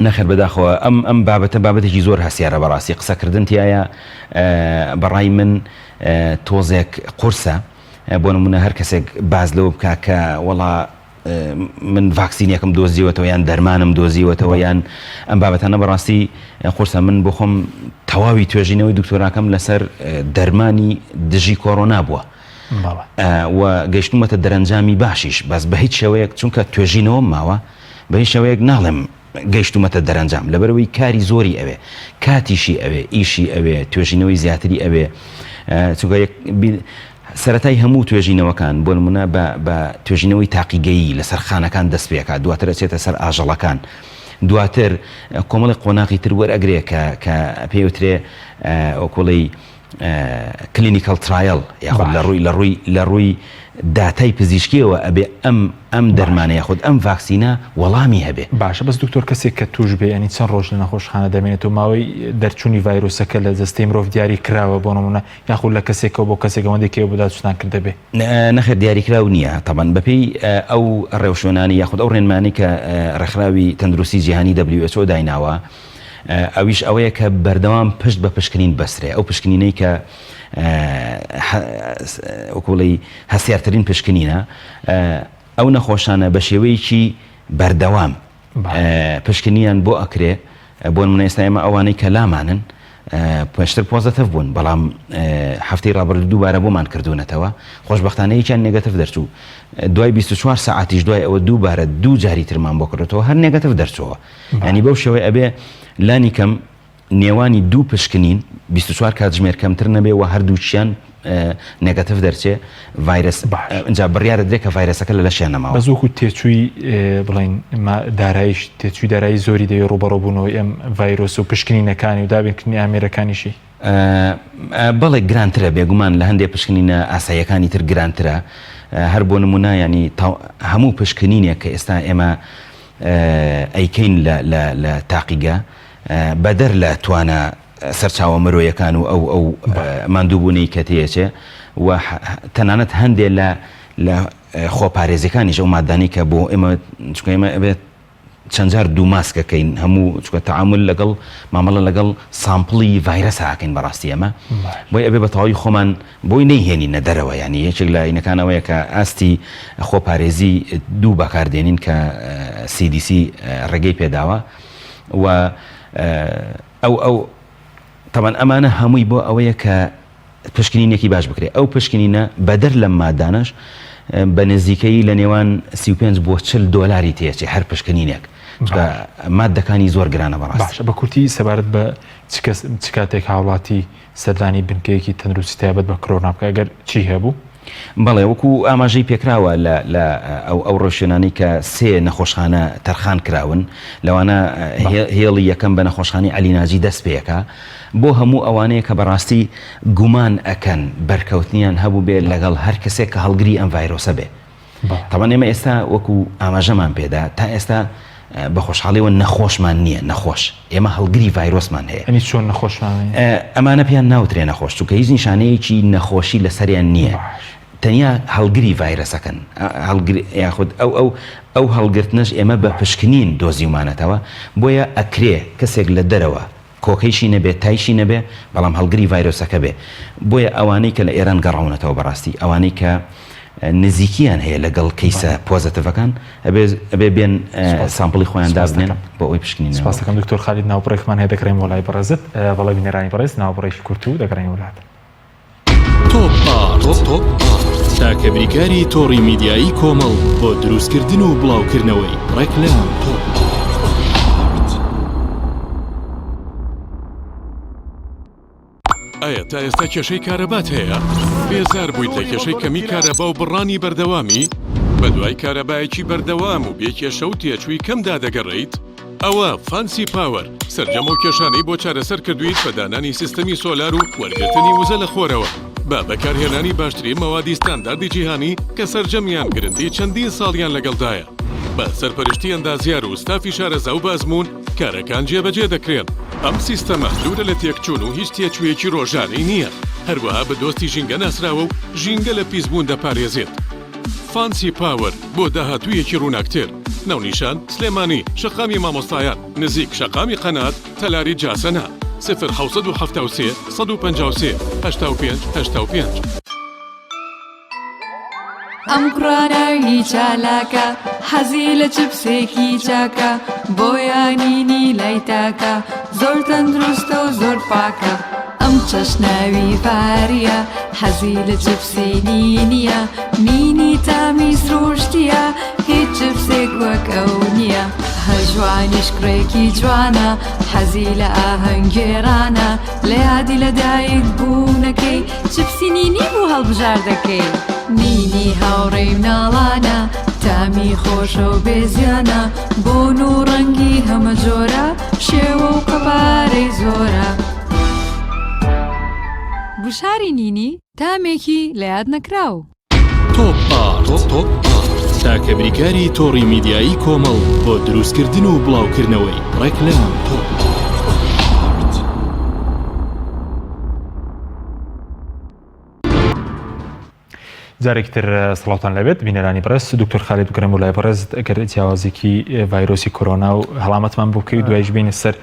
نەخێر بەداخەوە ئەم بابەتێکی زۆر هەسیارە بەڕاستی قسەکردن تایە بەڕای من تۆزێک قورسە بۆ نمونە هەر کەسێک باز لەوە بکە کە وەڵا من ڤاکسینێکم دۆزیوەتەوە یان دەرمانم دۆزیوەتەوە یان ئەم بابەتانە بەڕاستی قورسە من بۆ خۆم تەواوی توێژینەوەی دکتۆراکەم لەسەر دەرمانی دژی کۆرۆنا بووە و گەیشتومەتە دەرەنجامی باشیش بەس بە هیچ شێوەیەک چونکە توێژینەوە ماوە بە هیچ شێوەیەک ناڵێم گەیشتومەتە دەرەنجام لەبەرەوەی کاری زۆری ئەوێ کاتیشی ئەوێ ئیشی ئەوێ توێژینەوەی زیاتری ئەوێ چونکە سەرەتای هەموو توێژینەوەکان بۆ نمونە بە توێژینەوەی تاقیگەیی لەسەر خانەکان دەست پێکات دواتر ئەچێتە سەر ئاژەڵەکان دواتر کۆمەڵی قۆناغی تر وەرئەگرێ کە پێوترێ ئۆکۆڵی کلینیکال ترایل یاخود لە ڕووی داتای پزیشکیەوە ئەبێ ئەم دەرمانە یاخود ئەم ڤاکسینە وەڵامی هەبێ باشە بەس دکتۆر کەسێک کە توش بێ ینی چەند ڕۆژ لە نەخۆشخانە دەمێنێت و ماوەی دەرچوونی ڤایرۆسەکە لە جەستەی مرۆڤ دیاری کراوە بۆ نمونە یاخود لە کەسێکەوە بۆ کەسێک ئەوەندێکەوە بۆ داچوستان کردە بێ نەخێر دیاریکراو نییە تەبەن بەپێی ئەو ڕێوشۆنانی یاخود ئەو ڕێنمانی کە ڕێکخراوی تەندروستی جیهانی WHO دایناوە ئەویش ئەوەیە کە بەردەوام پشت بە پشکنین بەسرێ ئەو پشکنینەی کە وەکوڵی هەسیارترین پشکنینە ئەو نەخۆشانە بە شێوەیەکی بەردەوام پشکنیان بۆ ئەکرێ بۆ نمونە ئێستا ئێمە ئەوانەی کە لامانن پێشتر پۆزەتیڤ بوون بەڵام هەفتەی ڕابردوو دووبارە بۆمان کردوونەتەوە خۆشبەختانەیەکیان نێگەتیڤ دەرچوو دوای 24 ساعتیش دوای ئەوە دووبارە دوو جاری ترمان بۆ کردێتەوە هەر نێگەتیڤ دەرچووە ینی بەو شێوەیە ئەبێ لانی کەم نێوانی دوو پشکنین 24 کاتژمێر کەمتر نەبێ و هەردووچیان نێگەتیڤ دەرچێ ڤایرۆس اینجا بڕیارە درێ کە ڤایرۆسەکە لە لەشیان نەماوە بەزۆکو تێچووی بڵین دارایش تێچووی دارایی زۆری دەوێت ڕوبەڕۆبوونەوەی ئەم ڤایرۆس و پشکنینەکانی و دابینکردنی ئامێرەکانیشی بەڵێ گرانترە بێگومان لە هەندێک پشکنینە ئاساییەکانی تر گرانترە هەر بۆ نمونە ینی هەموو پشکنینێک کە ئێستا ئێمە ئەیکەین لە تاقیگە بەدەر لە توانە سەرچاوە مرۆیەکان و ئەو ماندووبوونەی کە تێچێ و تەنانەت هەندێک لە خۆپارێزیەکانیش ئەو مادانی کە بۆ ئێمە چونکە ئێمە ئەبێت چەند جار دوو ماسکەکەین هەموو چونکە تەعامل لەگەڵ مامەڵە لەگەڵ سامپڵی ڤایرۆس هاکەین بەڕاستی ئەمە بۆی ئەبێ بە تەواوی خۆمان بۆی نەیهێنینە دەرەوە ینی یەکێک لە عینەکانەوەیە کە ئاستی خۆپارێزی دوو بەکاردێنین کە CDC ڕێگەی پێداوە و ئەو تەمان ئەمانە هەمووی بۆ ئەوەیە کە پشکنینێکی باش بکرێت ئەو پشکنینە بەدەر لەم مادانەش بە نزیکەی لە نێوان 35 بۆ 40 دۆلاری تێچێ هەر پشکنینێک مادەکانی زۆر گرانە بەڕاست بە کورتی سەبارەت بە چ کاتێک هاوڵاتی سەردانی بنکەیەکی تەندروستی تایبەت بە کۆرۆنا بکە ئەگەر چی هەبوو بەڵێ وەکو ئاماژەی پێکراوە لە ئەو ڕۆژێنانی کە سێ نەخۆشخانە تەرخان کراون لەوانە هێڵی یەکەم بە نەخۆشخانی عەلیناجی دەست پێەکە بۆ هەموو ئەوانەیە کە بەڕاستی گومان ئەکەن بەرکەوتنیان هەبوو بێ لەگەڵ هەر کەسێک کە هەڵگری ئەم ڤایرۆسە بێ تەمان ئێمە ئێستا وەکو ئاماژەمان پێدا تا ئێستا بە خۆشحاڵیەوە نەخۆشمان نییە نەخۆش ئێمە هەڵگری ڤایرۆسمان هەیە ئەنی چۆن نەخۆشمان ئەمانە پێیان ناوترێ نەخۆش چونکە هیچ نیشانەیەکی نەخۆشی لەسەریان نییە تەنیا هەڵگری ڤایرۆسەکەن یاخود ئەو هەڵگرتنەش ئێمە بە پشکنین دۆزیمانەتەوە بۆیە ئەکرێ کەسێک لە دەرەوە کۆکەیشی نەبێت تایشی نەبێ بەڵام هەڵگری ڤایرۆسەکە بێ بۆیە ئەوانەی کە لە ئێران گەڕاونەتەوە بەڕاستی ئەوانەی کە نزیکیان هەیە لەگەڵ کەیسە پۆزەتیڤەکان ئەبێ بێن سامپڵی خۆیان دابنێن بۆ ئەوی پشکنین سپاس دەکەم دکتۆر خالید ناوبڕێکمان هەیە دەکرێن وڵای بەڕێزت بەڵێ بینەرانی بەڕێز ناوبڕێکی کورت و دەگەڕین وڵات تۆپ تاکە بریکاری تۆڕی میدیایی کۆمەڵ بۆ دروستکردن و بڵاوکردنەوەی ڕێکلام ئایا تا ئێستا کێشەی کارەبات هەیە؟ بێزار بوویت لە کێشەی کەمی کارەبا و بڕانی بەردەوامی؟ بە دوای کارەبایەکی بەردەوام و بێکێشە و تێچووی کەمدا دەگەڕێیت؟ ئەوە فانسی پاوەر سەرجەم و کێشانەی بۆ چارەسەر کردویت بە دانانی سیستەمی سۆلار و وەرگرتنی وزە لە خۆرەوە بە بەکارهێنانی باشترین مەوادی ستانداردی جیهانی کە سەرجەمیان گرنگی چەندین ساڵیان لەگەڵدایە بە سەرپەرشتی ئەندازیار و ستافی شارەزا و بازمون کارەکان جێبەجێ دەکرێن. ئەم سیستەمە دوورە لە تێکچوون و هیچ تێکوێکی ڕۆژانەی نییە. هەروەها بە دۆستی ژینگە ناسراوە و ژینگە لە پیسبوون دەپارێزێت. فانسی پاوەر بۆ داهاتوویەکی ڕووناکتر. ناونیشان سلێمانی، شەقامی مامۆستایان، نزیک شەقامی قەنات، تەلاری جاسەنا. 0 153 85 85. ئەم کوڕانەوی چالاکە حەزی لە چپسێکی چاکە بۆیانینی لای تاکە زۆر تەندروستە و زۆر پاکە. ئەم چەشناوی پاریە حەزی لە چپسی نینیە نینی تامی سروشتیە هیچ چپسێک وەک ئەو نییە. هەژوانیش کوڕێکی جوانە حەزی لە ئاهەنگێرانە لە یادی لەدایک بوونەکەی چپسی نینی بوو هەڵبژار دەکەی. نینی هاوڕێی مناڵانە تامی خۆشە و بێزیانە بۆن و ڕەنگی هەمە جۆرە شێوە و قەپارەی زۆرە. بشاری نینی تامێکی لە یاد نەکراو. تۆپ تاکە بریکاری تۆڕی میدیایی کۆمەڵ بۆ دروستکردن و بڵاوکردنەوەی ڕێکلام تۆپ. جارێکتر سڵاتان لەبێت بینەرانی بەڕێز دکتۆر خالید بگرم و لای بەڕێز ئەگەر جیاوازێکی ڤایرۆسی کۆرۆنا و هەڵامەتمان بۆ بکەوی دوایش بینە سەر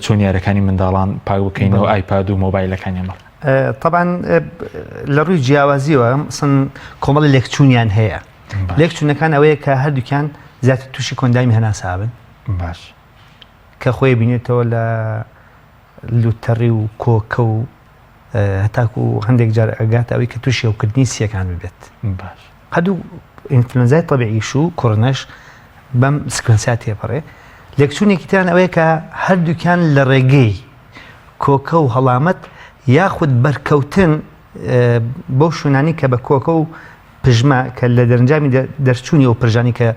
چۆن یارەکانی منداڵان پاک بکەینەوە ئایپاد و مۆبایلەکانیان. طبعا لە ڕووی جیاوازیەوە سن کۆمەڵی لێکچوونیان هەیە. لێکچوونەکان ئەوەیە کە هەردووکیان زیاتر تووشی کۆندامی هەناسابن باش کە خۆی بینێتەوە لە لوتەڕی و کۆکە و هەتاکو و هەندێک جار ئەگات ئەوەی کە تووشی ئەوکردنی سیەکان ببێت. باش هەدوو ئینفلۆنزای تەبیعیش و کۆڕۆناش بەم سکوێنسا تێپەڕێ. لێکچوونێکی تران ئەوەیە کە هەردووکیان لە ڕێگەی کۆکە و هەڵامەت یاخود بەرکەوتن بۆ شوێنانی کە بە کۆکە و پژمە کە لە دەرنجامی دەرچوونی و پرژانی کە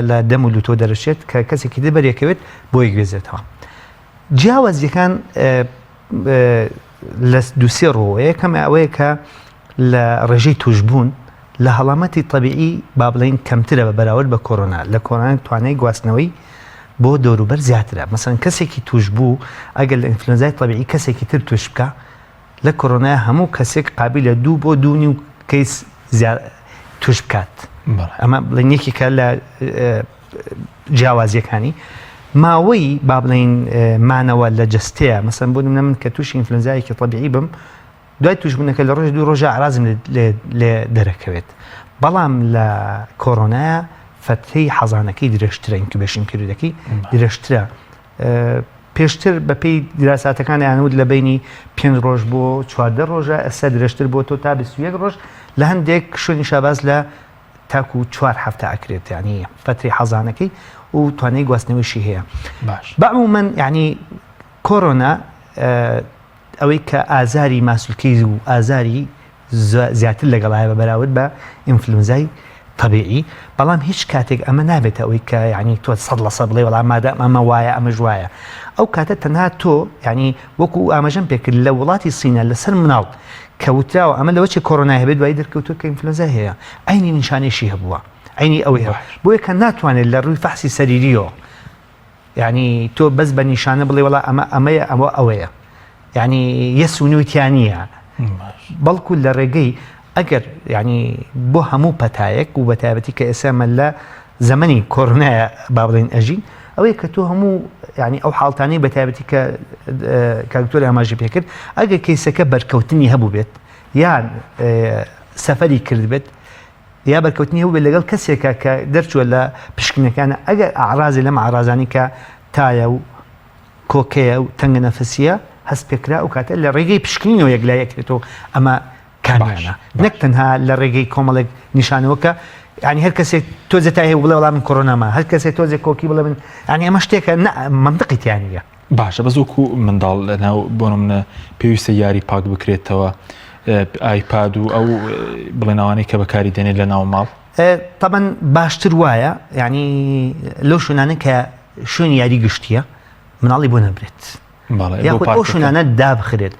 لە دەم و لوتۆ دەرەچێت کە کەسێکی دەبەرێکەوێت بۆ یەکگوێزێتەوە. جیاوازیەکان لە دووسێ ڕۆ یەکەم ئەوەیە کە لە ڕێژەی توشبوون لە هەڵامەتی تەبیعی با بڵین کەمترە بە بەراورد بە کۆرۆنا. لە کۆرۆنا توانای گواستنەوەی بۆ دەوروبەر زیاترە. مەسەن کەسێکی توش بوو ئەگەر لە ئینفلۆنزای تەبیعی کەسێکی تر توش بکە لە کۆرۆنا هەموو کەسێک قابلە 2 بۆ 2.5 کەیس توش بکات. ئەمە بڵین یەکی کە لە جیاوازیەکانی ماوەی با بڵین مانەوە لە جستەیە. مەسەن بۆ نمونە من کە تووشی ئینفلۆنزایەکی تەبیعی بم دوای توشبوونەکە لە ڕۆژ 2 ڕۆژە ئارازم لێ دەرەکەوێت. بەڵام لە کۆرۆنایە فترەی حەزانەکەی درێژترە ئینکیوبیشن پیریۆدەکەی درێژترە. پێشتر بەپێی دراساتەکان یانود لە بینی 5 ڕۆژ بۆ 14 ڕۆژە ئەستا درێژتر بۆ تۆ تا 21 ڕۆژ لە هەندێک شوێنی شاباز لە تاکو 4 هەفتە ئەکرێت یعنی فترەی حەزانەکەی و توانای گواستنەوەیشی هەیە. بەعمومەن یعنی کۆرۆنا ئەوەی کە ئازاری ماسوولکەی و ئازاری زیاتر لەگەڵایە بە بەراورد بە ئینفلۆنزای طبیعی. بەڵام هیچ کاتێک ئەمە نابێتە ئەوەی کە ینی تۆ 100% بڵێ وەڵام مادام ئەمە وایە ئەمەش وایە. ئەو کاتە تەنها تۆ ینی وەکو ئاماژەم پێکرد لە وڵاتی سینە لەسەر مناڵ کەوتراوە ئەمە لەوە چی کۆرۆنا هەبێت دوای دەرکەوتووە کە ئینفلۆنزا هەیە عینی نیشانێکی هەبووە عینی ئەوەی هەیە بۆیە کە ناتوانێت لە ڕووی فەحسی سەریریەوە ینی تۆ بەس بە نیشانە بڵێ وەڵا ئەمەیە ئەوە ئەوەیە ینی یەس و نوتیانە بەڵکو لە ڕێگەی ئەگەر ینی بۆ هەموو پەتایەک و بە تایبەتی کە ئێسامە لە زەمەنی کۆرۆنایە با بڵێن ئەژین ئەوەیە کە تۆ هەموو ینی ئەو حاڵتانەی بە تایبەتی کە کاکتۆری ئاماژی پێکرد ئەگەر کەیسەکە بەرکەوتنی هەبوو بێت یان سەفەری کرد بێت یا بەرکەوتنی هەبوو بێت لەگەڵ کەسێکە کە دەرچووە لە پشکنەکانە ئەگەر ئاعرازی لەم ئاعرازانی کە تایە و کۆکەیە و تەنگە نەفەسیە هەست پێکرا و کاتە لە ڕێگەی پشکنینەوە یەکلایەکرێتەوە ئەمە کامیانە نەک تەنها لە ڕێگەی کۆمەڵێک نیشانەوەکە ینی هەر کەسێک تۆزە تا هەیە بڵێ وەڵام من کۆرۆناما هەر کەسێک تۆزێک کۆکی بڵێ من ینی ئەمە شتێکە منطقی تیانە. باشە بە زۆکو منداڵ لەناو بۆ منە پێویستە یاری پاک بکرێتەوە ئایپاد و ئەو بڵێنەوانەی کە بەکاری دێنێت لە ناو ماڵ. طبعا باشتر وایە ینی لەو شوێنانە کە شوێنی یاری گشتیە مناڵی بۆ نەبرێت یاخود ئەو شوێنانە دابخرێت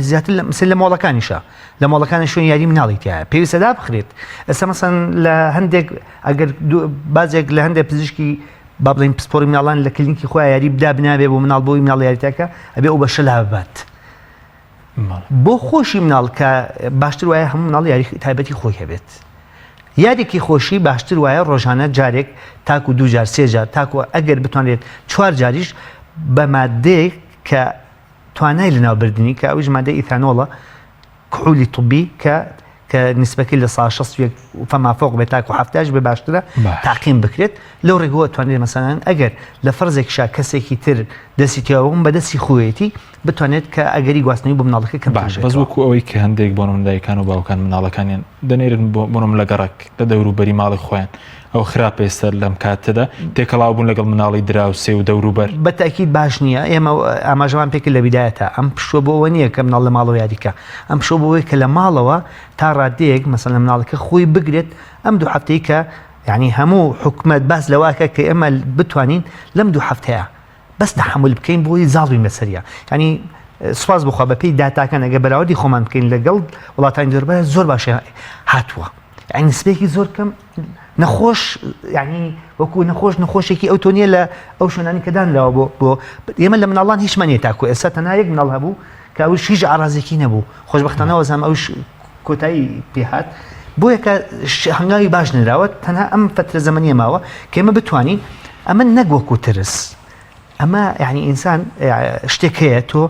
زیاتر لە مۆڵەکانیشە لە مۆڵەکانی شوێنی یاری مناڵی تایە پێویستە دابخرێت. ئێستا مەسەن لە هەندێک ئەگەر بازێک لە هەندێک پزیشکی با بڵین پسپۆری مناڵان لە کلینیکی خۆیان یاری بدا بنابێ بۆ مناڵ بۆی مناڵ یاریتەکە ئەبێ ئەو بەشە لا ببات بۆ خۆشی مناڵ کە باشتر وایە هەموو مناڵ یاری تایبەتی خۆی هەبێت یادێکی خۆشی باشتر وایە ڕۆژانە جارێک تاکو 2 جار 3 جار تاکو ئەگەر بتوانێت 4 جاریش بە مادەیەک کە توانای لەناوبردننی کە ئەویش مادەی ئیثانۆڵە کحولی طبی کە نسبەکەی لە 160 فەمافۆق بێت تاکو 70 بە باشترە تاقیم بکرێت لەو ڕێگەوە توانێت مەسەلەن ئەگەر لە فەرزێکشا کەسێکی تر دەستی تێوەم بە دەستی خۆیەتی بتوانێت کە ئەگەری گواستنەوەی بۆ مناڵەکە کە باش بەس وەکو ئەوەی کە هەندێک بۆ مندایکان و باوکان مناڵەکانیان دەنێرن بۆنم لە گەڕک لە دەوروبەری ماڵی خۆیان ئەو خراپێ سەر لەم کاتەدا تێکەڵاو بوون لەگەڵ مناڵی دراوسێ و دەوروبەر بەتاکید باش نییە ئێمە ئاماژەوان پێکرد لە بیدایەتە ئەم پشوە بۆەوە نییە کە مناڵ لە ماڵەوە یاریکە ئەم پشۆ بۆەوەی کە لە ماڵەوە تا ڕادەیەک مەسەلەن مناڵەکە خۆی بگرێت ئەم 2 هەفتەی کە یعنی هەموو حکومەت باس لەواکە کە ئێمە بتوانین لەم 2 هەفتەیە بەس تەحمل بکەین بۆی زاڵوین بەسەریە ینی سوپاس بخوا بە پێی داتاکان ئەگە بەراوردی خۆمان بکەین لەگەڵ وڵاتانی دەوروبەر زۆر باشە هاتووە یعنی نسبەیەکی زۆر کەم نەخۆش ینی وەکو نەخۆشێکی ئەو تۆنیە لە ئەو شوێنانی کەدانراوە بۆ ئێمە لە مناڵان هیچمانە تاکو ئێستا تەنها یەک مناڵ هەبوو کە ئەوش هیچ ئارازێکی نەبوو خۆشبەختانەوە زەم ئەوش کۆتایی پێهات بۆیە کە هەنگاوی باش نراوە تەنها ئەم فترە زەمەنیە ماوە کە ئێمە بتوانین ئەمە نەگوەکو ترس ئەمە یعنی ئینسان شتێک هەیە تۆ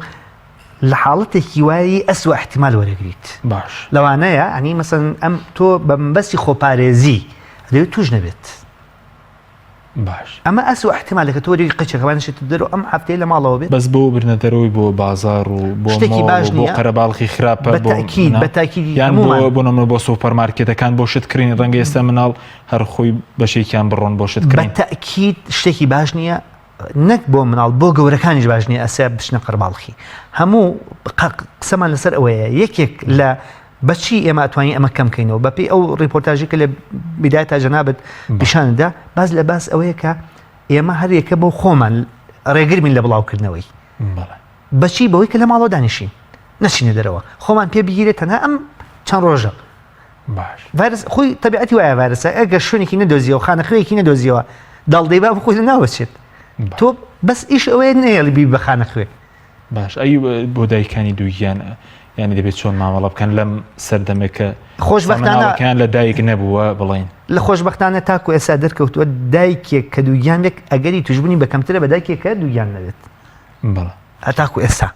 لە حاڵەتێکی وایی ئەسوە احتیمال وەرەگریت باش لەوانەیە ینی مەسەن ئەم تۆ بە مەبەستی خۆپارێزی دەوێت توش نەبێت باش ئەمە ئەسوە احتیمالێکە تۆ وەری قچەکەوانشێت دەرەوە ئەم هەفتەیە لە ماڵەوە بێت بەس بۆ برنەدەرەوەی بۆ بازار و بۆ شتێکی باش نییە بۆ قەرەباڵخی خراپە بەتاکید یان بۆ نەمە بۆ سوپەرمارکێتەکان بۆ شتکردین ڕەنگە ئێستا مناڵ هەر خۆی بەشێکیان بڕۆن بۆ شتکردین بەتاکید شتێکی باش نییە نەک بۆ مناڵ بۆ گەورەکانیش باش نییە ئەسیا بچنە قەرباڵخی هەموو قسەمان لەسەر ئەوەیە یەکێک لە بەچی ئێمە ئەتوانین ئەمە کەم بکەینەوە بەپێی ئەو ڕیپۆرتاژی کە لە بیدای تا جەنابەت پیشاندا باز لە باس ئەوەیە کە ئێمە هەرێکە بۆ خۆمان ڕێگرمین لە بڵاوکردنەوەی بەچی بەوەی کە لە ماڵەوە دانیشین نەچینە دەرەوە خۆمان پێ بگیرێت تەنها ئەم چەند ڕۆژە ڤایرۆس خۆی تەبیعەتی وایە ڤایرۆسە ئەگەر شوێنێکی نەدۆزیەوە خانەخوێیەکی نەدۆزیەوە داڵدەی با بخۆی ناوەچێت تۆ بەس ئیش ئەوەیە نەیەڵی بی بە خانەخوێ باش ئەی بۆ دایکانی دووگیان یعنی دەبێت چۆن مامەڵە بکەن لەم سەردەمێکە خۆشبەختانەکان لە دایک نەبووە بڵین لە خۆشبەختانە تاکو ئێستا دەرکەوتووە دایکێک کە دووگیانێک ئەگەری توشببوونی بە کەمترە بە دایکێک کە دووگیان نەبێت هەتاکو ئێستا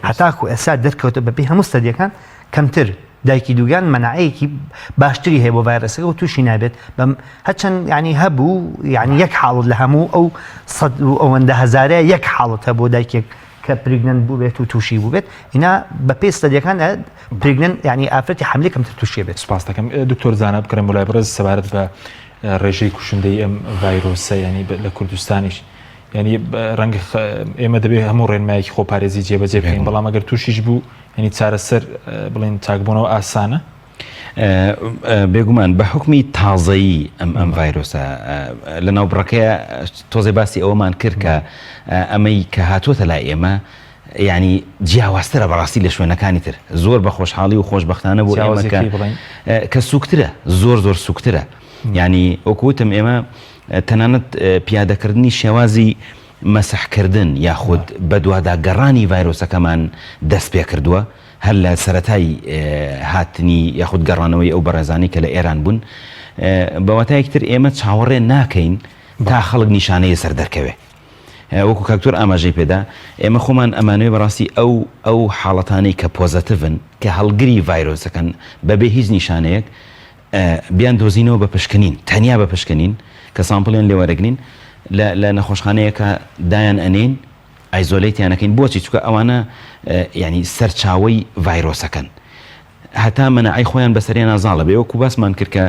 هەتاکو ئێستا دەرکەوتە بەپی هەموو ستەدیەکان کەمتر دایکی دووگیان مەناعەیەکی باشتری هەیە بۆ ڤایرۆسەکە و تووشی نابێت هەرچەند ینی هەبوو یعنی یەک حاڵت لە هەموو ئەو ئەوەندە هەزارەیە یەک حاڵەتە بۆ دایکێک کە پرگنن بوو بێت و تووشی بوو بێت اینا بە پێی ستەدیەکان پرگنن ینی ئافرەتی حملەی کەمتر تووشێ بێت. سپاس دەکەم دکتۆر زانە بکەم بۆ لای بەڕێز سەبارەت بە ڕێژەی کوشندەی ئەم ڤایرۆسە ینی لە کوردستانیش ینی ڕەنگە ئێمە دەبێت هەموو ڕێنمایەکی خۆپارێزی جێبەجێ بکەین بەڵام ئەگەر تووشیش بوو ینی چارەسەر بڵین چاکبوونەوە ئاسانە بێگومان بە حکمی تازایی ئەم ڤایرۆسە لە ناوبڕەکەیە تۆزێ باسی ئەوەمان کرد کە ئەمەی کە هاتووەتە لای ئێمە ینی جیاوازترە بەڕاستی لە شوێنەکانی تر زۆر بە خۆشحاڵی و خۆشبەختانە بۆ ئێمە کە سوکترە زۆر سوکترە ینی وەکوتم ئێمە تەنانەت پیادەکردنی شێوازی مەسحکردن یاخود بە دوواداگەڕانی ڤایرۆسەکەمان دەست پێ کردووە هەر لە سەرەتای هاتنی یاخود گەڕانەوەی ئەو بەڕێزانی کە لە ئێران بوون بەواتایەکتر ئێمە چاوەڕێ ناکەین تا خەڵک نیشانەیە سەر دەرکەوێ وەکو کاکتۆر ئاماژەی پێدا ئێمە خۆمان ئەمانەوەی بەڕاستی ئەو حاڵەتانەی کە پۆزەتیڤن کە هەڵگری ڤایرۆسەکەن بەبێ هیچ نیشانەیەک بیان دۆزینەوە بە پشکنین تەنیا بە پشکنین کە سامپڵیان لێوەرەگرین لە نەخۆشخانەیەکە دایان ئەنین ئایزۆلەیتیانەکەین بۆچی چکە ئەوانە ینی سەرچاوەی ڤایرۆسەکەن هەتا مەناعی خۆیان بەسەریان نازاڵە بێ وەکو باسمان کرد کە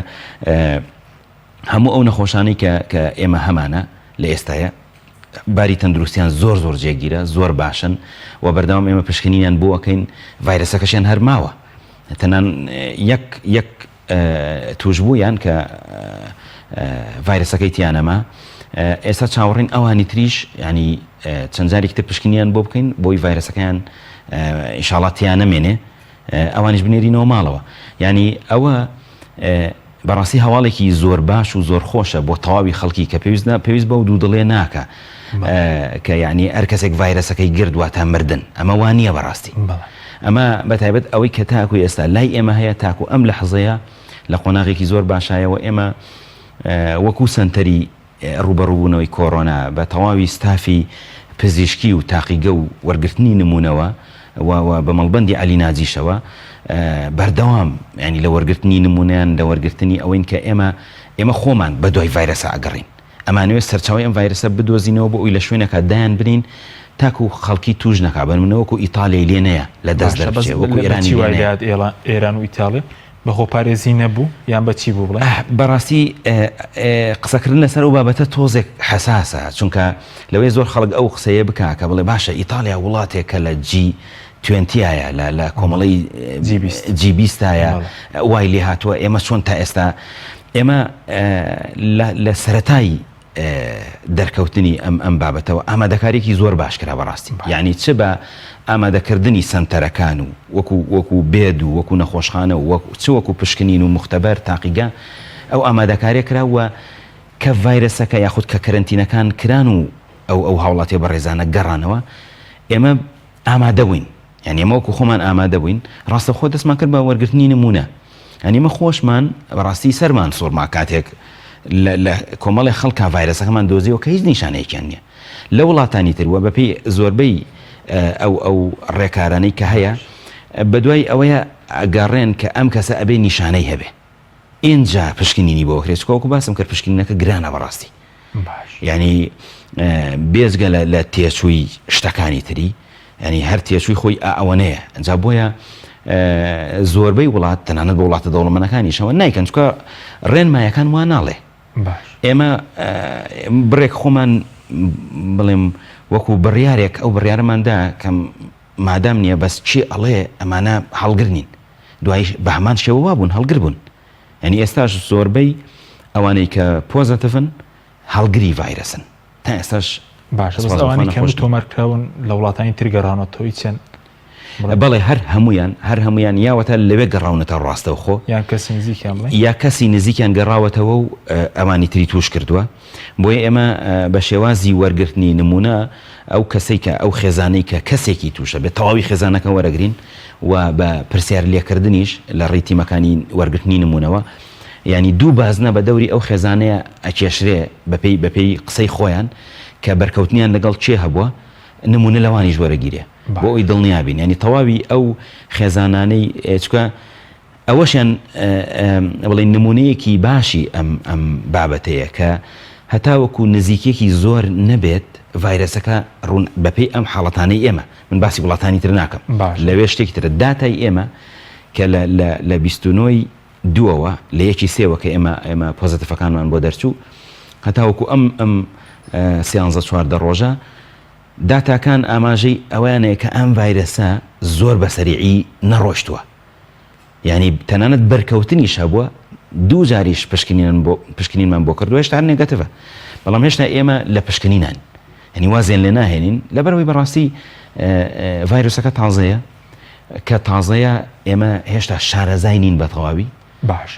هەموو ئەو نەخۆشانەی کە ئێمە هەمانە لە ئێستاە باری تەندروستیان زۆر جێگیرە زۆر باشن و بەردەوام ئێمە پشکنینیان بۆ ئەەکەین ڤایرۆسەکەشیان هەرماوە تەنان یەک توشببوویان کە ڤایرۆسەکەی تیانەما ئێستا چاوەڕین ئەوانی تریش ینی چەند جارێکی تر پشکنیان بۆ بکەین بۆی ڤایرۆسەکەیان ئینشاڵڵا تیان نەمێنێ ئەوانیش بنێرینەوە ماڵەوە ینی ئەوە بەڕاستی هەواڵێکی زۆر باش و زۆر خۆشە بۆ تەواوی خەڵکی کە پێویست بە و دوو دڵێ ناکە کە یعنی هەر کەسێک ڤایرەسەکەی گردووە تا مردن ئەمە وانە بەڕاستی ئەمە بەتایبەت ئەوەی کە تاکوی ئێستا لای ئێمە هەیە تاکو ئەم لە حەزەیە لە قۆناغێکی زۆر باشایەوە ئێمە وەکو سنتەری ڕوبەڕووبوونەوەی کۆرۆنا بە تەواوی ستافی پزیشکی و تاقیگە و وەرگرتنی نمونەوە و بە مەڵبەندی عەلیناجیشەوە بەردەوام ینی لە وەرگرتنی نمونیان لە وەرگرتنی ئەوەین کە ئێمە خۆمان بە دوای ڤایرەسە ئەگەڕین ئەمانوێت سەرچاوی ئەم ڤایرەسە بدۆزینەوە بۆ ئەوی لە شوێنەکە دایان برین تاکو خەڵکی توش نەکا بنمونەوەکو ئیتاڵیای لێ نەیە لە دەست دەرچێ وەکو ئێرانی ئێران و ئیتاڵی بە خۆپارێزی نەبوو یان بەچی بوو بڵێ بەڕاستی قسەکردن لەسەر و بابەتە تۆزێک حساسە چونکە لەوەی زۆر خەڵک ئەو قسەیە بکا کە بڵێ باشە ئیتالیا وڵاتێکە لە G20 لە کۆمەڵی G20 وای لێ هاتووە ئێمە چۆن تا ئێستا ئێمە لە سەرەتایی دەرکەوتنی ئەم بابەتەوە ئامادەکاریی زۆر باشکرا بەڕاستی یعنی چ بە ئامادەکردنی سنتەرەکان و وەکو بێد و وەکو نەخۆشخانە و چ وەکو پشکنین و مختبەر تاقیگە ئەو ئامادەکاریە کراوە کە ڤایرەسەکە یاخود کە کەرنتینەکان کران و ئەو هاوڵاتی بەڕێزانە گەڕانەوە ئێمە ئامادەبووین یعنی ئێمە وەکو خۆمان ئامادەبووین ڕاستەخۆ دەستمان کرد بە وەرگرتنی نمونە ئەنی مە خۆشمان بەڕاستی سەرمان سۆرما کاتێک لە کۆمەڵی خەڵکا ڤایرەسەکەمان دۆزیەوە کە هیچ نیشانەیەکیان نییە لە وڵاتانی تروە بەپێی زۆربەی ئەو ڕێکارانەی کە هەیە بەدوای ئەوەیە ئەگەڕێن کە ئەم کەسە ئەبێ نیشانەی هەبێ اینجا پشکنینی بۆ کرێتکۆکو باسم کرد پشکنینەکە گرانە بەڕاستی ینی بێزگە لە تێچووی شتەکانی تری ینی هەر تێچووی خۆی ئەوەنەیە ئەجا بۆیە زۆربەی وڵات تەنانەت بە وڵاتە دەوڵەمەندەکانیشەوە نایکەن چکە ڕێنمایەکان وا ناڵێ ئێمە بڕێک خۆمان بڵێم وەکو بڕیارێک ئەو بڕیارەماندا کەم مادام نییە بەس چی ئەڵێ ئەمانە هەڵگرنین دوای بە هەمان شێوە وابوون هەڵگر بوون ینی ئێستاش زۆربەی ئەوانەی کە پۆزەتفن هەڵگری ڤایرەسن تا ئێستاش باشە ئەوانی کەم تۆمارکراون لە وڵاتانی ترگەڕانەوەی چەند بەڵێ هەر هەمویان یاوەتە لەوێ گەڕاونەتە ڕاستەوە خۆ یا کەسی نزیکیان گەڕاوەتەوە و ئەمانی تری توش کردووە بۆیە ئێمە بە شێوازی وەرگرتنی نمونە ئەو کەسێک کە ئەو خێزانەی کە کەسێکی توشە بێت تەواوی خێزانەکە وەرەگرین و بە پرسیار لێکردنیش لە ڕێتیمەکانی وەرگرتنی نمونەوە ینی دوو بازنە بە دەوری ئەو خێزانەیە ئەکێشرێ بەپێی قسەی خۆیان کە بەرکەوتنیان لەگەڵ چێ هەبووە نمونە لەوانیش وەرەگیرێ بۆ ئەوی دڵنیابین ینی تەواوی ئەو خێزانانەی چکە ئەوەشیان بڵێ نمونەیەکی باشی ئەم بابەتەیە کە هەتاوەکو نزیکێکی زۆر نەبێت ڤایرەسەکە ڕوون بەپێی ئەم حاڵەتانەی ئێمە من باسی وڵاتانی تر ناکەم لەوێ شتێکی ترە داتای ئێمە کە لە 29 دووەوە لە یەکی سێوە کە ئێمە پۆزەتیڤەکانمان بۆ دەرچوو هەتاوەکو ئەم سیانزە چواردە ڕۆژە داتاکان ئاماژەی ئەوانەیە کە ئەم ڤایرەسە زۆر بەسەریعی نەڕۆشتووە ینی تەنانەت بەرکەوتنیش هەبووە دوو جاریش پشکنینمان بۆ کردو هێشتا نێگەتیڤە بەڵام هێشتا ئێمە لە پشکنینان ینی وازێن لێ ناهێنین لەبەرەوەی بەڕاستی ڤایرۆسەکە تازەیە کە تازەیە ئێمە هێشتا شارەزای نین بە تەواوی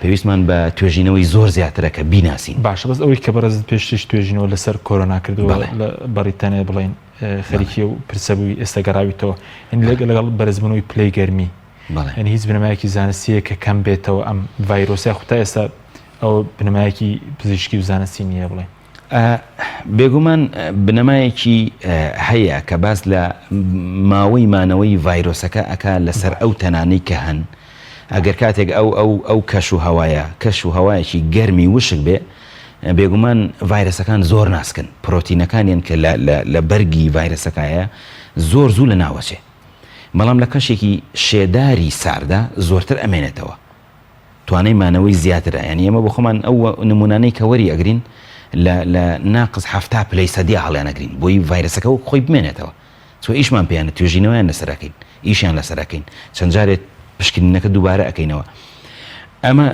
پێویستمان بە توێژینەوەی زۆر زیاترە کە بیناسین باشە بەس ئەوەی کە بەڕێزت پێشتیش توێژینەوە لەسەر کۆرۆنا کردووە لە بەریتانیا بڵێن خەریکی و پرسەبووی ئێستا گەڕاویتەوە لەگەڵ بەرزبوونەوەی پلەی گەرمی ینی هیچ بنەمایەکی زانستیە کە کەم بێتەوە ئەم ڤایرۆسیا خوتا ئێستا ئەو بنەمایەکی پزیشکی و زانستی نییە بڵێن بێگومان بنەمایەکی هەیە کە باس لە ماوەی مانەوەی ڤایرۆسەکە ئەکا لەسەر ئەو تەنانەی کە هەن ئەگەر کاتێک ئەو کەش و هەوایەکی گەرمی وشک بێ بێگومان ڤایرەسەکان زۆر ناسکن پرۆتینەکانیان کە لە بەرگی ڤایرەسەکایە زۆر زوو لە ناوەچێ بەڵام لە کەشێکی شێداری ساردا زۆرتر ئەمێنێتەوە توانای مانەوەی زیاترە ینی ئێمە بۆ خۆمان ئەو نمونانەی کە وەری ئەگرین لە ناقص 70 پلەی سەدی هەڵیانەگرین بۆی ڤایرەسەکە و خۆی بمێنێتەوە چۆ ئیشمان پێیانە توێژینەوەیان لەسەرەکەین ئیشیان لەسەرەکەین چەند جارێت پشکنینەکە دووبارە ئەەکەینەوە ئەمە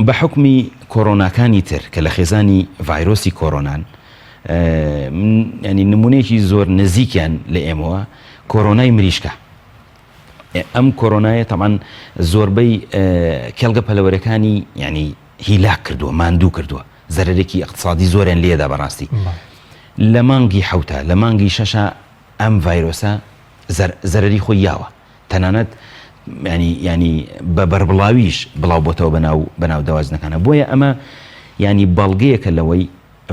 بە حکمی کۆرۆناکانی تر کە لە خێزانی ڤایرۆسی کۆرۆنان ینی نمونەیەکی زۆر نزیکیان لە ئێمەوە کۆرۆنای مریشکە ئەم کۆرۆنایە تەمان زۆربەی کێڵگە پەلەوەرەکانی ینی هیلاک کردووە ماندوو کردووە زەرێکی اقتصادی زۆریان لێدا بەڕاستی لە مانگی حوتە لە مانگی شەشە ئەم ڤایرۆسە زەرری خۆی یاوە تەنانەت ینی بە بەربڵاویش بڵاو بۆتەوە بەناو دەوازنەکانە بۆیە ئەمە ینی بەڵگەیەکە لەوەی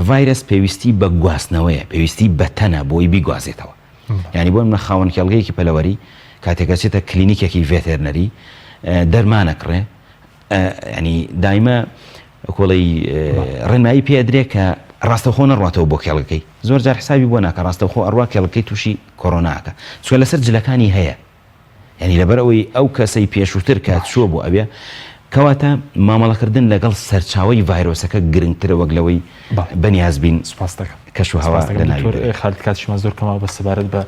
ڤایرس پێویستی بە گواستنەوەیە پێویستی بە تەنە بۆی بیگوازێتەوە ینی بۆ منە خاوەن کێڵگەیەکی پەلەوەری کاتێکەچێتە کلینیکێکی ڤێتێرنەری دەرمانەکڕێ ینی دایمە کۆڵی ڕێنمایی پێدرێ کە ڕاستەوخۆ نەڕاتەوە بۆ کێڵەکەی زۆر جار حسابی بۆ ناکە ڕاستەوخۆ ئەڕوا کێڵەکەی تووشی کۆرۆناکە چوە لەسەر جلەکانی هەیە ینی لەبەرەوەی ئەو کەسەی پێشووتر کات چووە بۆ ئەوێ کەواتە مامەڵەکردن لەگەڵ سەرچاوی ڤایرۆسەکە گرنگترە وەک لەوەی بەنیازبین کەش و هەوا لە خالت کاتیشمە زۆر کەما بە سەبارەت بە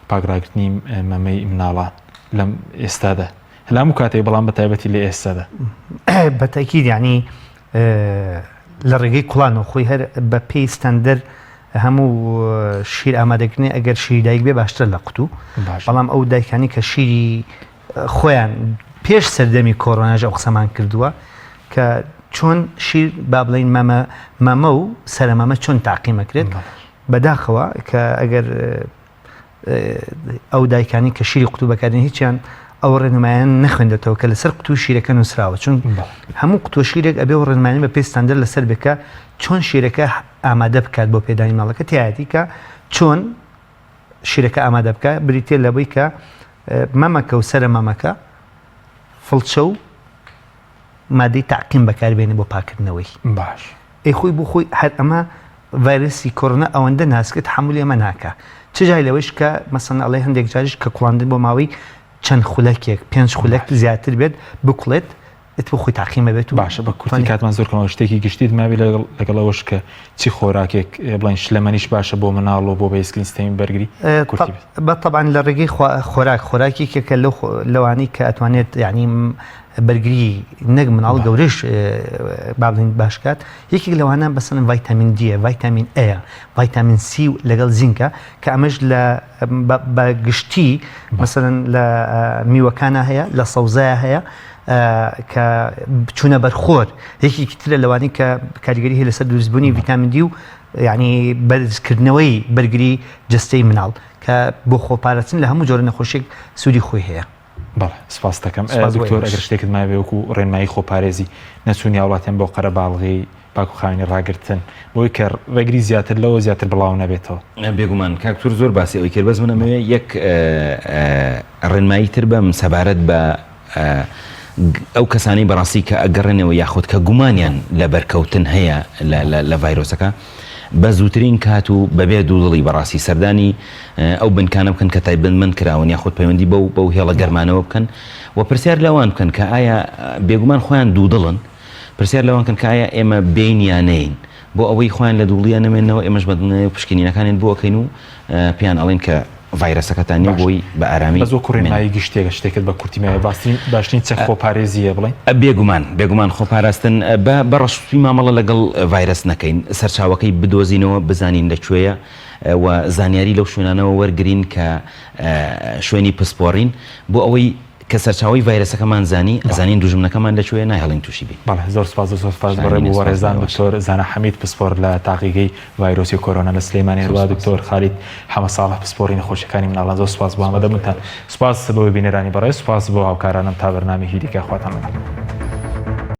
پاگراگرتنی مەمەی مناڵە لەم ئێستادا هەلام و کاتێک بەڵام بە تایبەتی لە ئێستادا بەتەکید ینی لە ڕێگەی کوڵانەوە خۆی هەر بە پێی ستەندەر هەموو شیر ئامادەکردنی ئەگەر شیری دایک بێ باشتر لە قوتو بەڵام ئەو دایکانی کە شیری خۆیان پێش سەردەمی کۆرۆناژە ئەو قسەمان کردووە کە چۆن شیر با بڵین مەمە و سەرمەمە چۆن تاقیمەکرێت بەداخەوە کە ئەگەر ئەو دایکانی کە شیری قوتو بەکارێن هیچیان ئەو ڕێنمایان نەخوێندێتەوە کە لەسەر قوتو شیرەکە نووسراوە چون هەموو قوتۆ شیرێک ئەبێ و ڕێنمانی بە پێستاندەر لەسەر بکە چۆن شیرەکە ئامادە بکات بۆ پێدانی ماڵەکە تایەتی کە چۆن شیرەکە ئامادە بکە بریتێ لەبەی کە مەمەکە و سەرە مەمەکە فڵچە و مادەی تاقیم بەکاربێنێ بۆ پاکردنەوەی باش خۆی بۆ خۆی هەر ئەمە ڤایرۆسی کۆرۆنا ئەوەندە ناسکت هەمووی ئەمە ناکە چ جای لەوەش کە مەسەن ئەڵێ هەندێک جاریش کە کوڵاندن بۆ ماوەی چەند خولەکێک 5 خولەک زیاتر بێت بکڵێت بۆ خۆی تاقیمە بێت و باشە بە کورتی کاتمان زۆر کەمەوە شتێکی گشتیت ماوی لەگەڵەوەش کە چی خۆراکێک بڵین شلەمەنیش باشە بۆ مناڵ و بۆ بەیسکلینستەمی بەرگری بەتەبان لە ڕێگەی خۆراکێکێکە لەوانی کە ئەتوانێت یعنی بەرگری نەک مناڵ گەورەش با بڵین باشکات یەکێک لەوانە بەسەن ڤایتامین دیە ڤایتامین ئەیە ڤایتامین سی و لەگەڵ زینکە کە ئەمەش بە گشتی مەسەن لە میوەکانە هەیە لە سەوزایە هەیە کە بچوونە بەرخۆر یەکێکی ترە لەوانی کە کاریگەری هەیە لەسەر دروستبوونی ڤیتامین دی و یعنی بەرزکردنەوەی بەرگری جستەی مناڵ کە بۆ خۆپارێزن لە هەموو جۆرە نەخۆشیێک سوودی خۆی هەیە بەڵێ سپاس دەکەم دکتۆر ئەگەر شتێکت مایە وەکو ڕێنمایی خۆپارێزی نەچوونی وڵاتیان بۆ قەرە باڵغی پاکوخاوێنی ڕاگرتن بۆی کە ڕێگری زیاتر لەوە زیاتر بڵاو نەبێتەوە بێگومان کاکتور زۆر باسی ئەوی کرد بەس منەمەوێ یەک ڕێنمایی تر بەم سەبارەت بە ئەو کەسانی بەڕاستی کە ئەگەڕێنەوە یاخود کە گومانیان لە بەرکەوتن هەیە لە ڤایرۆسەکە بە زووترین کات و بەبێ دوودڵی بەڕاستی سەردانی ئەو بنکانە بکەن کە تایبەتمەند کراون یاخود پەیوەندی بەو هێڵە گەرمانەوە بکەن و پرسیار لەوان بکەن کە ئایا بێگومان خۆیان دوودڵن پرسیار لەوان کەن کە ئایا ئێمە بینیانەین بۆ ئەوەی خۆیان لە دووڵیان نەمێنەوە ئێمەش بەدڵنەوە پشکنینەکانێن بۆ ئەەکەین و پێیان ئەڵێن کە ڤایرۆسەکەتانی بۆی بە ئارامی بەزۆ کوڕێنمایی گشتێکە شتێکت بە کورتیمەوە باشترین چەک خۆپارێزیە بڵێن بێگومان خۆپاراستن بە ڕەشتوی مامەڵە لەگەڵ ڤایرۆس نەکەین سەرچاوەکەی بدۆزینەوە بزانین لەکوێیە و زانیاری لەو شوێنانەوە وەرگرین کە شوێنی پسپۆڕین بۆ ئەوەی کە سەرچاوی ڤایرۆسەکەمان زانی ئەزانین دوژمنەکەمان لەکوێ ناهێڵین تووشی بێ زۆر سپاس بەڕێ بۆ وەڕێزان دکتۆر زانە حەمید پسپۆر لە تاقیگەی ڤایرۆسی کۆرۆنا لە سلێمانی هەروە دکتۆر خالید حەمە ساڵح پسپۆری نەخۆشیەکانی مناڵان زۆر سپاس بۆ ئامادەبوونتان سپاس بۆ بینەرانی بەڕێز سپاس بۆ هاوکارانم تا بەرنامەی هیریکە خواتان